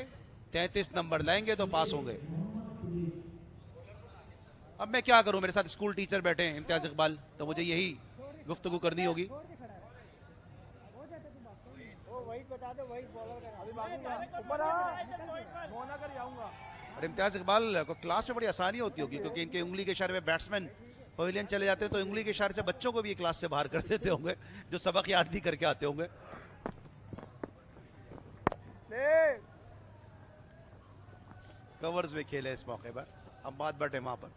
33 नंबर लाएंगे तो पास होंगे। अब मैं क्या करूं, मेरे साथ स्कूल टीचर बैठे हैं इम्तियाज इकबाल, तो मुझे यही गुफ्तगू करनी होगी। वही बता दो, वही बॉलर अभी भागूंगा ऊपर आ मोना कर जाऊंगा। और इम्तियाज इकबाल को क्लास में बड़ी आसानी होती होगी, क्योंकि इनके उंगली के इशारे में बैट्समैन पवेलियन चले जाते हैं, तो उंगली के इशारे से बच्चों को भी ये क्लास से बाहर कर देते होंगे जो सबक याद नहीं करके आते होंगे। कवर्स में खेले इस मौके पर, अब बात बटे वहां पर।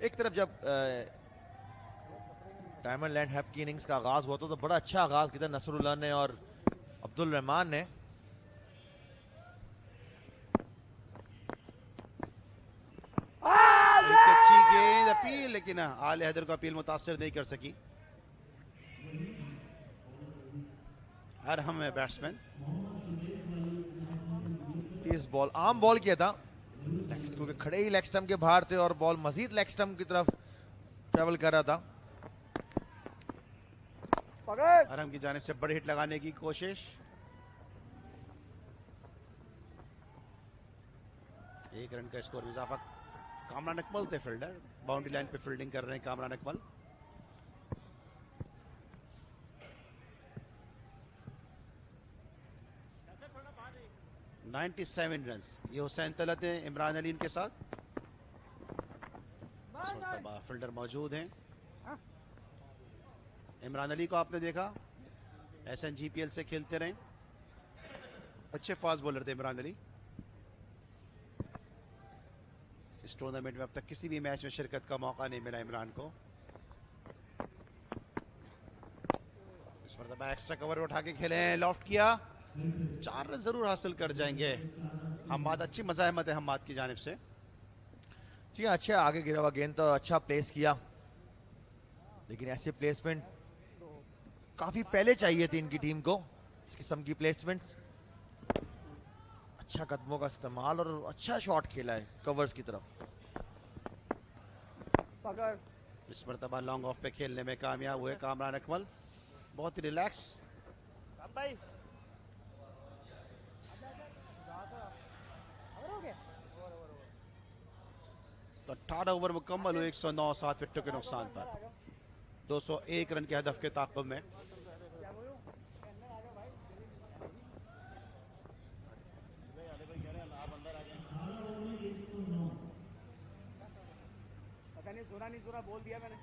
एक तरफ जब डायमंड लैंड हैप की इनिंग्स का आगाज हुआ तो बड़ा अच्छा आगाज किया था नसरुल्लाह ने और अब्दुल रहमान ने। एक अच्छी गेंद अपील, लेकिन आले हैदर को अपील मुतासिर नहीं कर सकी। अरहम है बैट्समैन, तेज बॉल, आम बॉल किया था क्योंकि खड़े ही लेग स्टंप के बाहर थे और बॉल मजीद लेग स्टंप की तरफ ट्रेवल कर रहा था। अरहम की जानिब से बड़ी हिट लगाने की कोशिश, एक रन का स्कोर इजाफा। कामरान इकबाल थे फील्डर, बाउंड्री लाइन पे फील्डिंग कर रहे हैं कामरान इकबाल। $97 रन, ये हुसैन तलत है इमरान अली इनके साथ। फील्डर मौजूद हैं। इमरान अली को आपने देखा SNGPL से खेलते रहे, अच्छे फास्ट बॉलर थे इमरान अली। इस टूर्नामेंट में अब तक किसी भी मैच में शिरकत का मौका नहीं मिला इमरान को। इस मरतबा एक्स्ट्रा कवर उठा के खेले, लॉफ्ट किया, 4 रन जरूर हासिल कर जाएंगे। हम्माद, अच्छी मज़ाहमत है हम्माद की जानिब से। जी अच्छा, आगे गिरा हुआ गेंद तो अच्छा प्लेस किया, लेकिन ऐसे प्लेसमेंट काफी पहले चाहिए थी इनकी टीम को। इस किस्म की प्लेसमेंट, अच्छा कदमों का इस्तेमाल और अच्छा शॉट खेला है कवर्स की तरफ। इस मरतबा लॉन्ग ऑफ पे खेलने में कामयाब हुए कामरान इकबाल, बहुत ही रिलैक्स। तो 18 ओवर मुकम्मल हुए, 109 7 विकेटों के नुकसान पर, 201 रन के हदफ के ताक़ुब में। सुना बोल दिया मैंने।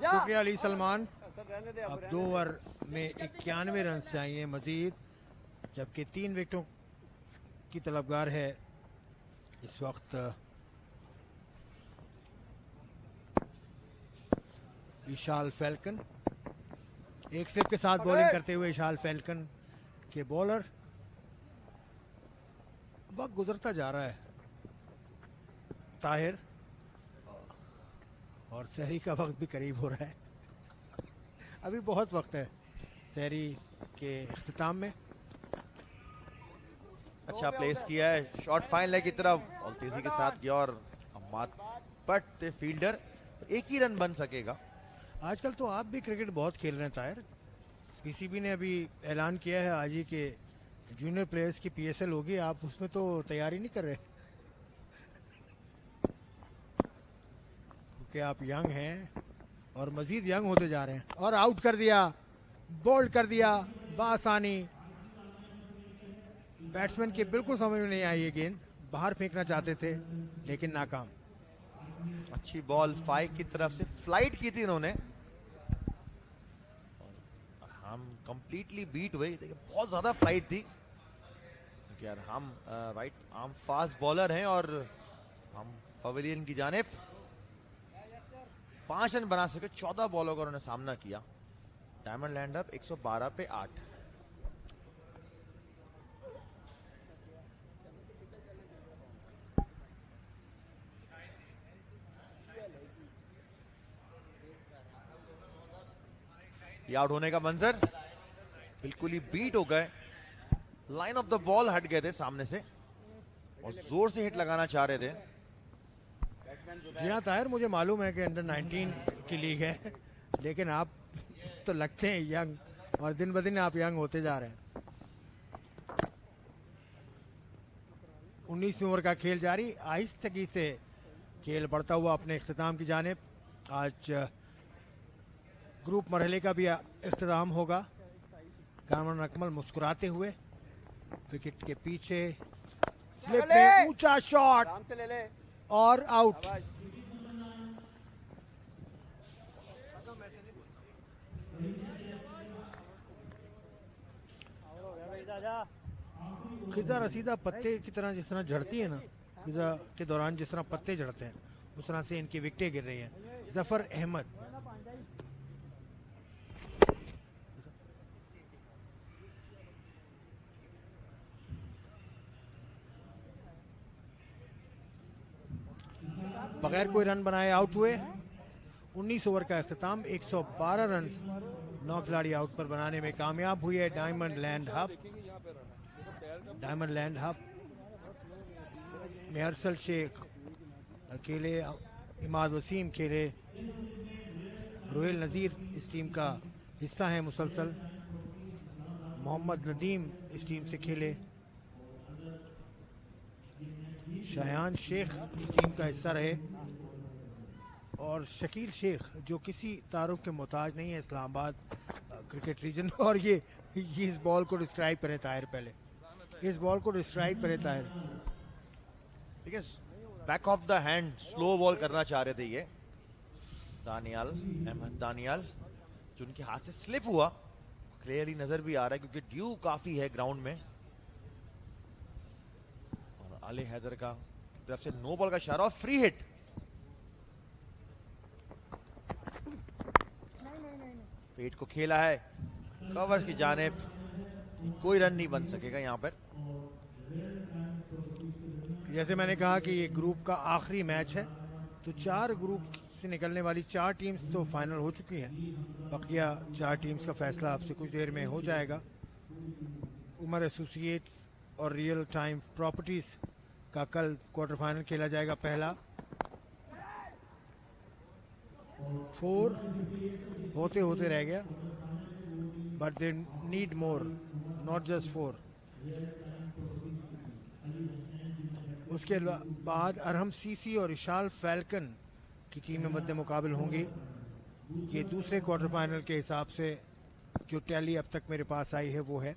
शुक्रिया अली सलमान। अब 2 ओवर में 91 रन चाहिए मजीद, जबकि 3 विकेटों की तलबगार है इस वक्त विशाल फैल्कन, एक स्लिप के साथ बॉलिंग करते हुए विशाल फैल्कन के बॉलर। वक्त गुजरता जा रहा है ताहिर, और सहरी का वक्त भी करीब हो रहा है। अभी बहुत वक्त है सहरी के इख्तिताम में। अच्छा प्लेस किया है, शॉट फाइन लेग की तरफ और तेजी के साथ किया, और बट फील्डर, एक ही रन बन सकेगा। आजकल तो आप भी क्रिकेट बहुत खेल रहे हैं ताहिर। पीसीबी ने अभी ऐलान किया है आज ही के जूनियर प्लेयर्स की पीएसएल होगी, आप उसमें तो तैयारी नहीं कर रहे क्योंकि आप यंग हैं और मजीद यंग होते जा रहे हैं। और आउट कर दिया, बोल्ड कर दिया बासानी। बैट्समैन के बिल्कुल समझ में नहीं आई ये गेंद, बाहर फेंकना चाहते थे लेकिन नाकाम। अच्छी बॉल 5 की तरफ से फ्लाइट की थी इन्होंने, हम कंप्लीटली बीट हुए। देखिए बहुत ज्यादा फ्लाइट थी क्योंकि यार हम राइट आर्म फास्ट बॉलर हैं और हम पवेलियन की जानिब 5 रन बना सके। 14 बॉलों का उन्होंने सामना किया। डायमंड लैंड अप 112 पे 8। आउट होने का मंजर, बिल्कुल ही बीट हो गए, लाइन ऑफ द बॉल हट गए थे सामने से और जोर से हिट लगाना चाह रहे थे। जी हाँ ताहिर, मुझे मालूम है कि अंडर 19 की लीग है, लेकिन आप तो लगते हैं यंग, और दिन ब दिन आप यंग होते जा रहे हैं। 19 ओवर का खेल जारी, आहिस्तगी से खेल बढ़ता हुआ अपने इख्तिताम की जानिब। आज ग्रुप मरहले का भी इख्तिताम होगा। कामरान अकमल मुस्कुराते हुए विकेट के पीछे, स्लिप में ऊंचा शॉट और आउट। खिजा रसीदा पत्ते की तरह जिस तरह झड़ती है ना, खिजा के दौरान जिस तरह पत्ते झड़ते हैं उस तरह से इनकी विकेटें गिर रही हैं। जफर अहमद बगैर कोई रन बनाए आउट हुए। 19 ओवर का इख्तिताम, 112 रन 9 खिलाड़ी आउट पर बनाने में कामयाब हुई है diamond land hub. Diamond land hub में अरसल शेख खेले, इमाद वसीम खेले, रोहेल नज़ीर इस टीम का हिस्सा है मुसलसल, मोहम्मद नदीम इस टीम से खेले, शायान शेख इस टीम का हिस्सा रहे, और शकील शेख जो किसी तारुफ के मोहताज नहीं है, इस्लामाबाद क्रिकेट रीजन। और ये इस बॉल को डिस्क्राइब करें ताहिर, पहले इस बॉल को डिस्क्राइब करें ताहिर। ठीक है, back of the hand slow ball करना चाह रहे थे ये दानियाल, अहमद दानियाल, जो उनके हाथ से स्लिप हुआ, क्लियरली नजर भी आ रहा है क्योंकि ड्यू काफी है ग्राउंड में। और अली हैदर का तरफ से नो बॉल का इशारा और फ्री हिट। पेट को खेला है कवर्स की जानिब, कोई रन नहीं बन सकेगा यहां पर। जैसे मैंने कहा कि ये ग्रुप का आखिरी मैच है, तो 4 ग्रुप से निकलने वाली 4 टीम्स तो फाइनल हो चुकी हैं, बकिया 4 टीम्स का फैसला अब से कुछ देर में हो जाएगा। उमर एसोसिएट्स और रियल टाइम प्रॉपर्टीज का कल क्वार्टर फाइनल खेला जाएगा। पहला 4 होते होते रह गया, but they need more, not just 4। उसके बाद अरहम सीसी और इशाल फैल्कन की टीमें मध्य मुकाबिल होंगी। ये दूसरे क्वार्टर फाइनल के हिसाब से जो टैली अब तक मेरे पास आई है वो है।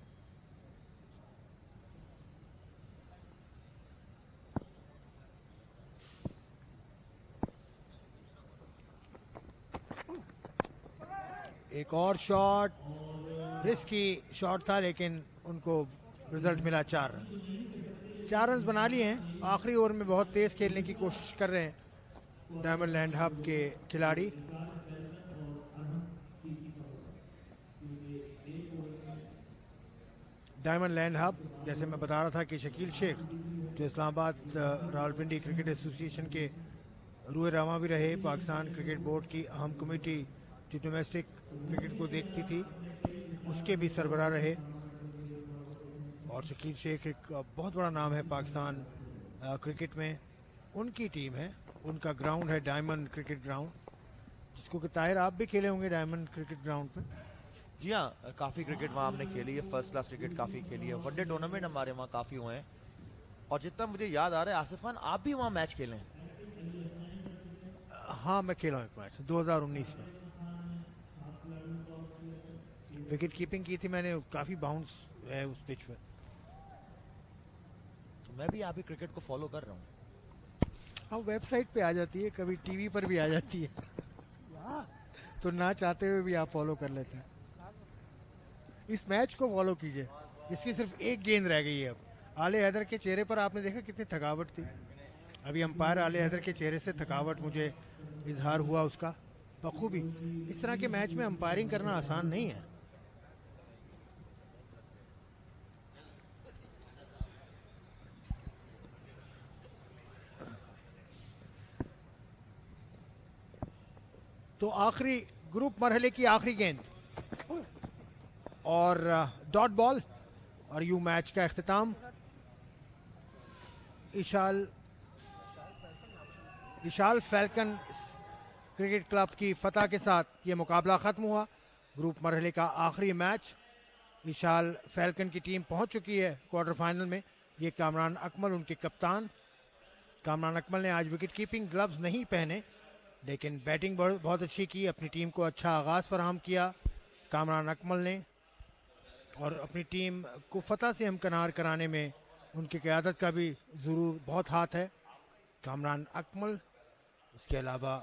एक और शॉट, रिस्की शॉट था लेकिन उनको रिजल्ट मिला 4 रन। 4 रन बना लिए हैं। आखिरी ओवर में बहुत तेज खेलने की कोशिश कर रहे हैं डायमंड लैंड हब के खिलाड़ी। डायमंड लैंड हब, जैसे मैं बता रहा था कि शकील शेख जो इस्लामाबाद रावलपिंडी क्रिकेट एसोसिएशन के रूए रामा भी रहे, पाकिस्तान क्रिकेट बोर्ड की अहम कमेटी जो डोमेस्टिक क्रिकेट को देखती थी उसके भी सरबराह रहे। और शकील शेख एक बहुत बड़ा नाम है पाकिस्तान क्रिकेट में। उनकी टीम है, उनका ग्राउंड है डायमंड क्रिकेट ग्राउंड, जिसको कि ताहिर आप भी खेले होंगे डायमंड क्रिकेट ग्राउंड पे। जी हाँ, काफ़ी क्रिकेट वहाँ हमने खेली है, फर्स्ट क्लास क्रिकेट काफ़ी खेली है, वनडे टूर्नामेंट हमारे वहाँ काफ़ी हुए हैं। और जितना मुझे याद आ रहा है आसिफ खान, आप भी वहाँ मैच खेले हैं? हाँ, मैं खेला हूँ एक मैच 2019 में, विकेट कीपिंग की थी मैंने, काफ़ी बाउंस है उस पिच पे। तो मैं भी आप ही क्रिकेट को फॉलो कर रहा हूँ। हाँ, वेबसाइट पे आ जाती है, कभी टीवी पर भी आ जाती है तो ना चाहते हुए भी आप फॉलो कर लेते हैं। इस मैच को फॉलो कीजिए, इसकी सिर्फ एक गेंद रह गई है अब। आले हैदर के चेहरे पर आपने देखा कितनी थकावट थी। अभी अंपायर आले हैदर के चेहरे से थकावट मुझे इजहार हुआ उसका बखूबी। इस तरह के मैच में अंपायरिंग करना आसान नहीं है। तो आखिरी ग्रुप मरहले की आखिरी गेंद और डॉट बॉल और यूं मैच का इख्तिताम। विशाल फैल्कन क्रिकेट क्लब की फतह के साथ ये मुकाबला खत्म हुआ। ग्रुप मरहले का आखिरी मैच, विशाल फैल्कन की टीम पहुंच चुकी है क्वार्टर फाइनल में। ये कामरान अकमल उनके कप्तान। कामरान अकमल ने आज विकेट कीपिंग ग्लव्स नहीं पहने, लेकिन बैटिंग बहुत अच्छी की, अपनी टीम को अच्छा आगाज फराहम किया कामरान अकमल ने। और अपनी टीम को फतह से हमकनार कराने में उनकी क़यादत का भी ज़रूर बहुत हाथ है कामरान अकमल। इसके अलावा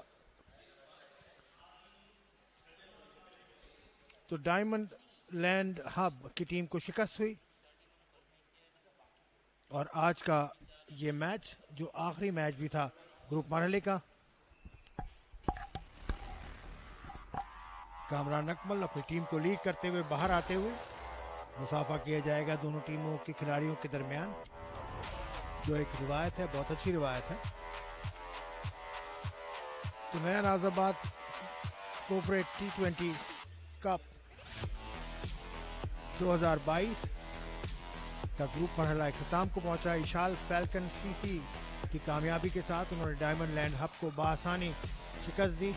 तो डायमंड लैंड हब की टीम को शिकस्त हुई। और आज का ये मैच जो आखिरी मैच भी था ग्रुप मरहले का, कामरान अकमल अपनी टीम को लीड करते हुए बाहर आते हुए मुसाफा किया जाएगा दोनों टीमों के खिलाड़ियों के दरमियान, जो एक रिवायत है, बहुत अच्छी रिवायत है। तो नया नाज़िमाबाद कोऑपरेट T20 कप 2022 का ग्रुप मरहला इख्तिताम को पहुंचा। विशाल फैल्कन सीसी की कामयाबी के साथ उन्होंने डायमंड लैंड हब को बासानी शिकस्त दी।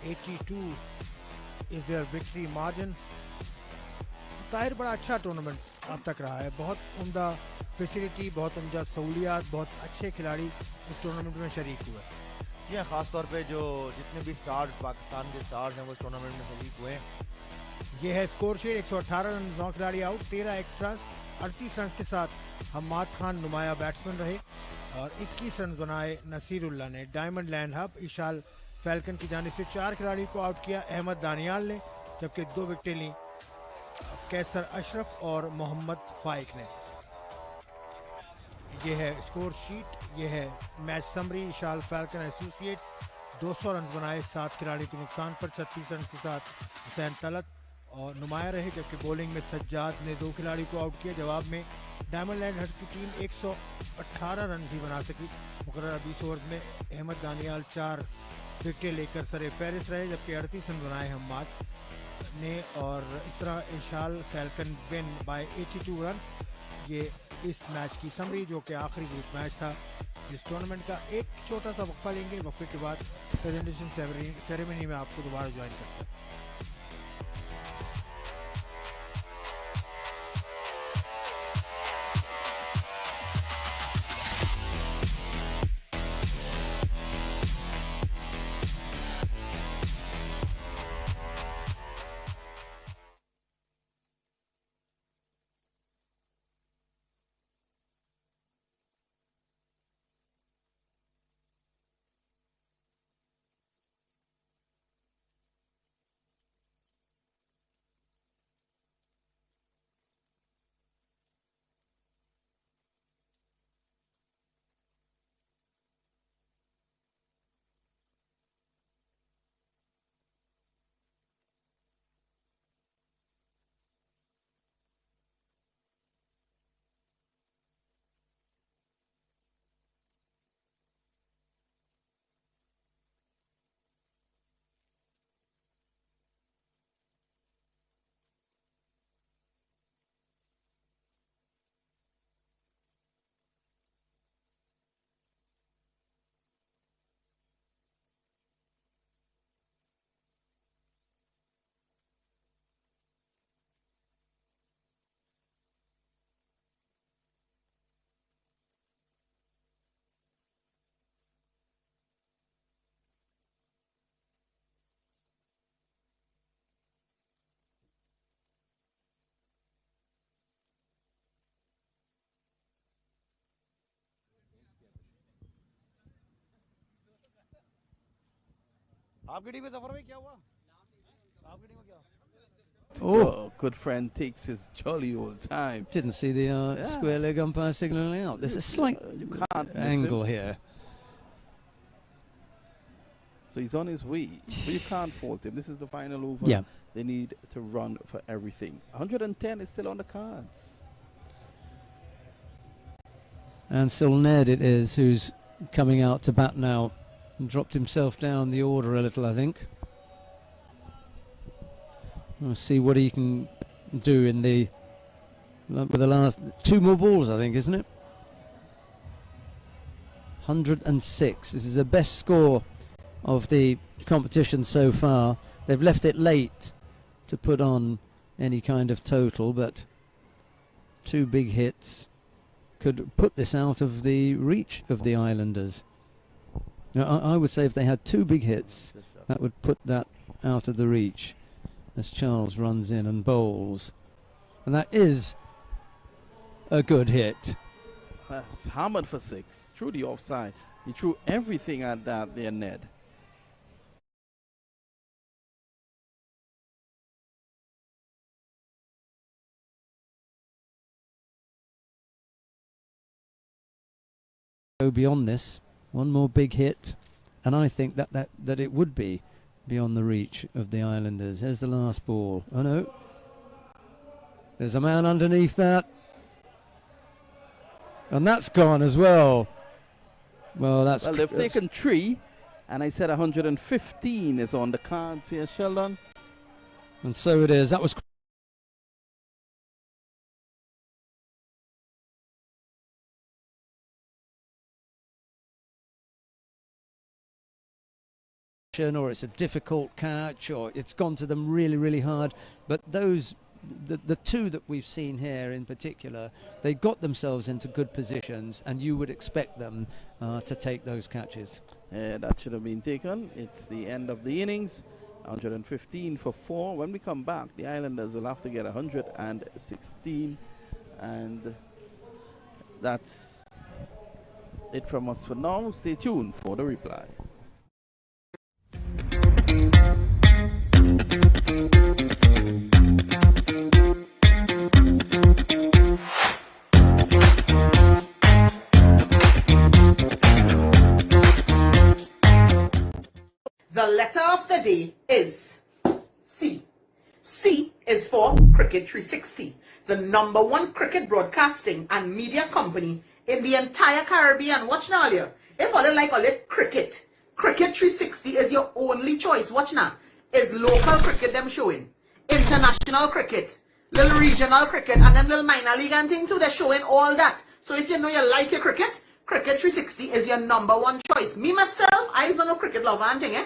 82 is there victory margin. Tahir बड़ा अच्छा टूर्नामेंट अब तक रहा है, बहुत उम्दा फैसिलिटी, बहुत उम्दा सहूलियात, बहुत अच्छे खिलाड़ी इस टूर्नामेंट में शरीक हुए। जी हाँ, खासतौर पे जो जितने भी स्टार्स पाकिस्तान के स्टार्स हैं वो इस टूर्नामेंट में शरीक हुए। ये है स्कोर शीट, 118 रन, 9 खिलाड़ी आउट, 13 एक्स्ट्रास, 38 रन के साथ हम्माद खान नुमाया बैट्समैन रहे और 21 रन बनाए नसीरुल्लाह ने। डायमंड लैंड हब विशाल फैल्कन की जानिब से 4 खिलाड़ी को आउट किया अहमद दानियाल ने, जबकि 2 विकेटें ली कैसर अशरफ और मोहम्मद फाइक ने। ये है स्कोर शीट, ये है मैच समरी। विशाल फैल्कन एसोसिएट्स 200 रन बनाए 7 खिलाड़ी के नुकसान पर, 36 रन के साथ हुसैन तलत और नुमाया रहे, जबकि बॉलिंग में सज्जाद ने 2 खिलाड़ी को आउट किया। जवाब में डायमंड लैंड हब की टीम 118 रन ही बना सकी। मुकर्रर 20 ओवर में अहमद दानियाल 4 विकेटें लेकर सरे फहरिस्त रहे, जबकि 38 रन बनाए हम्माद ने। और इस तरह विशाल फैल्कन विन बाय 82 रन। ये इस मैच की समरी, जो कि आखिरी ग्रुप मैच था इस टूर्नामेंट का। एक छोटा सा वक्फा लेंगे, वक्फे के बाद प्रेजेंटेशन सेरेमनी में आपको दोबारा ज्वाइन करते हैं। आपकी टीम में सफर में क्या हुआ? आपकी टीम में क्या? Oh, good friend takes his jolly old time. Didn't see the square leg umpire signalling out. There's a slight angle here. So he's on his way. But you can't fault him. This is the final over. Yeah. They need to run for everything. 110 is still on the cards. And still Ned it is who's coming out to bat now. And dropped himself down the order a little, I think. We'll see what he can do in with the last 2 more balls, I think, isn't it? 106. This is the best score of the competition so far. They've left it late to put on any kind of total, but 2 big hits could put this out of the reach of the Islanders. Now, I would say if they had 2 big hits, that would put that out of the reach. As Charles runs in and bowls. And that is a good hit. That's hammered for 6. Threw the offside. He threw everything at that there, Ned. Go beyond this. 1 more big hit. And I think that it would be beyond the reach of the Islanders. There's the last ball. Oh no. There's a man underneath that. And that's gone as well. Well, they've taken 3, and I said 115 is on the cards here, Sheldon. And so it is. That was or it's a difficult catch, or it's gone to them really, really hard. But those, the 2 that we've seen here in particular, they got themselves into good positions, and you would expect them to take those catches. That should have been taken. It's the end of the innings. 115 for 4. When we come back, the Islanders will have to get 116, and that's it from us for now. Stay tuned for the reply. The letter of the day is C. C is for Cricket 360, the #1 cricket broadcasting and media company in the entire Caribbean. Watch now, here. If all you like all it cricket, Cricket 360 is your only choice. Watch now. Is local cricket them showing, international cricket, little regional cricket, and then little minor league and thing too. They're showing all that. So if you know you like your cricket, Cricket 360 is your #1 choice. Me myself, I don't know cricket lover and thing,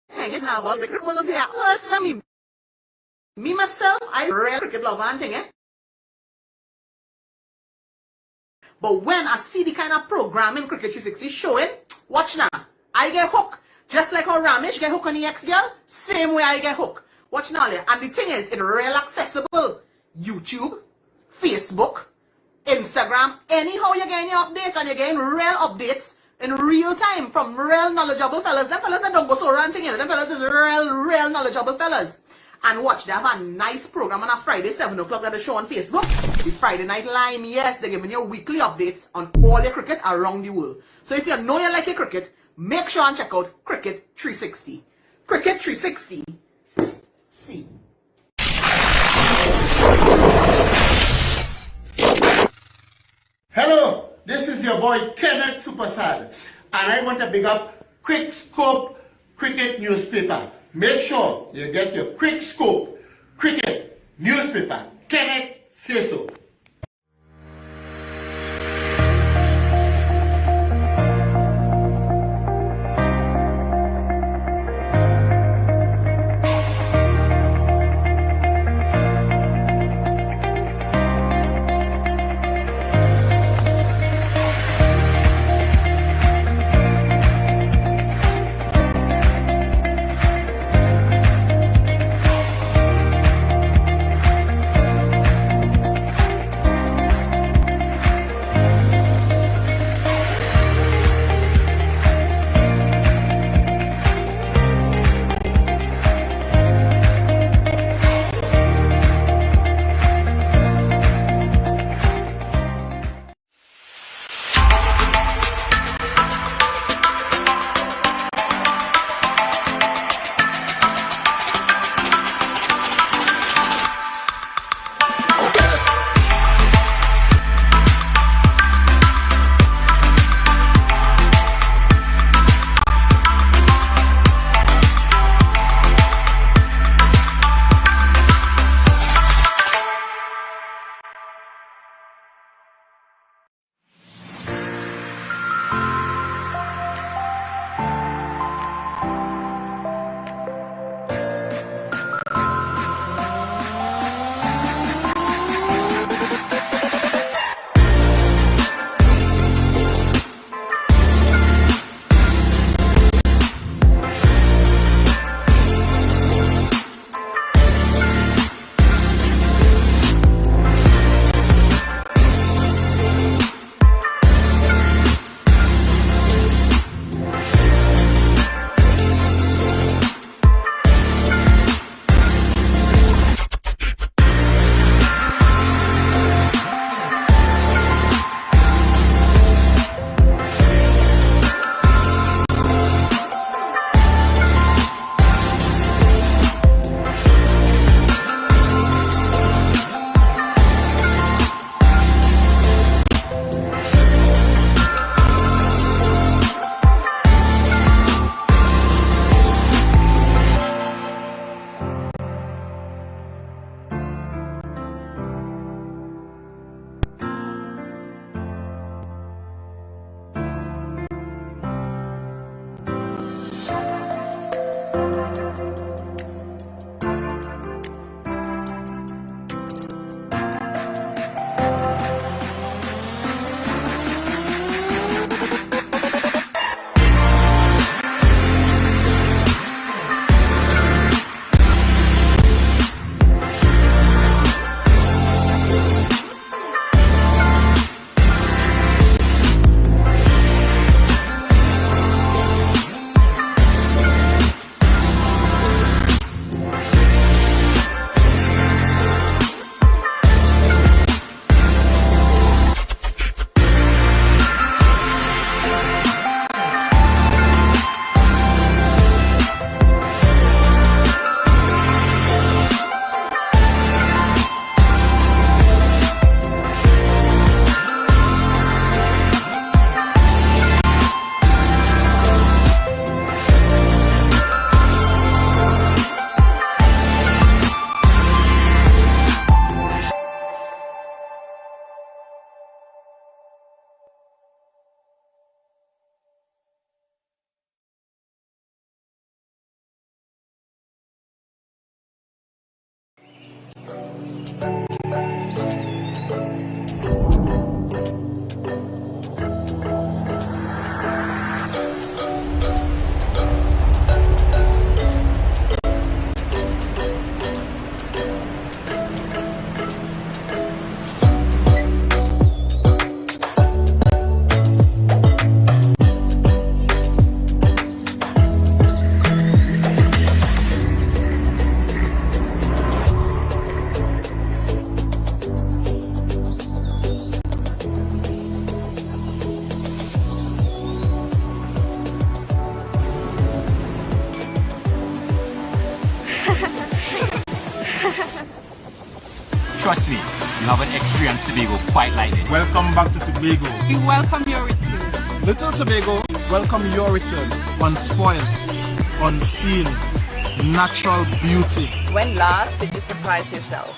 Hang it now, all the cricket ones say, me myself, I real cricket lover and thing, But when I see the kind of programming Cricket 360 showing, watch now, I get hooked. Just like how Ramesh get hooked on the ex-girl, same way I get hooked. Watch now, and the thing is, it's real accessible. YouTube, Facebook, Instagram, anyhow you're getting your updates, and you're getting real updates in real time from real knowledgeable fellas. Them fellas that don't go so around thing, them fellas is real knowledgeable fellas. And watch, they have a nice program on a Friday, 7 o'clock that they show on Facebook. The Friday Night Lime, yes, they're giving you weekly updates on all your cricket around the world. So if you know you like your cricket, make sure and check out Cricket 360. Cricket 360. C. Hello, this is your boy Kenneth Superstar, and I want to big up Quick Scope Cricket Newspaper. Make sure you get your Quick Scope Cricket Newspaper. Kenneth say so. Trust me, you haven't experienced Tobago quite like this. Welcome back to Tobago. We welcome your return. Little Tobago, welcome your return. Unspoiled, unseen, natural beauty. When last did you surprise yourself?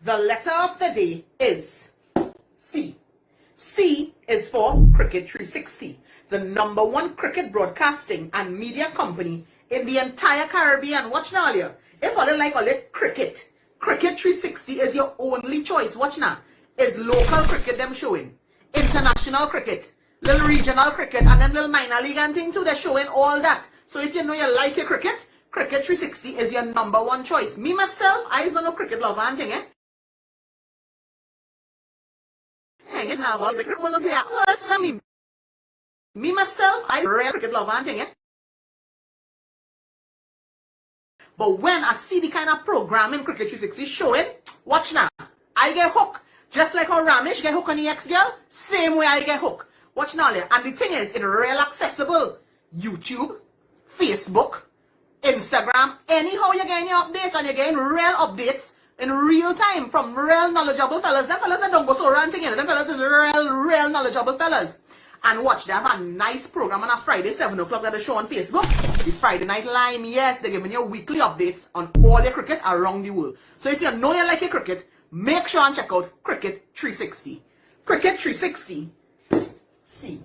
The letter of the day is C. C is for Cricket 360, the #1 cricket broadcasting and media company in the entire Caribbean. Watch now, earlier. If all you like all it cricket, Cricket 360 is your only choice. Watch now. Is local cricket them showing, international cricket, little regional cricket, and then little minor league and thing too. They're showing all that. So if you know you like your cricket, Cricket 360 is your #1 choice. Me myself, I don't know cricket lover and thing, Me myself, I real cricket lover and thing, But when I see the kind of programming Cricket 360 showing, watch now. I get hooked. Just like how Ramesh get hooked on the ex-girl, same way I get hooked. Watch now. And the thing is, it's real accessible. YouTube, Facebook, Instagram, anyhow you're getting your updates, and you're getting real updates in real time from real knowledgeable fellas. Them fellas that don't go so ranting, them fellas is real knowledgeable fellas. And watch, they have a nice program on a Friday, 7 o'clock that they show on Facebook. The Friday Night Lime, yes, they're giving you weekly updates on all your cricket around the world. So if you know you like your cricket, make sure and check out Cricket 360. Cricket 360. See.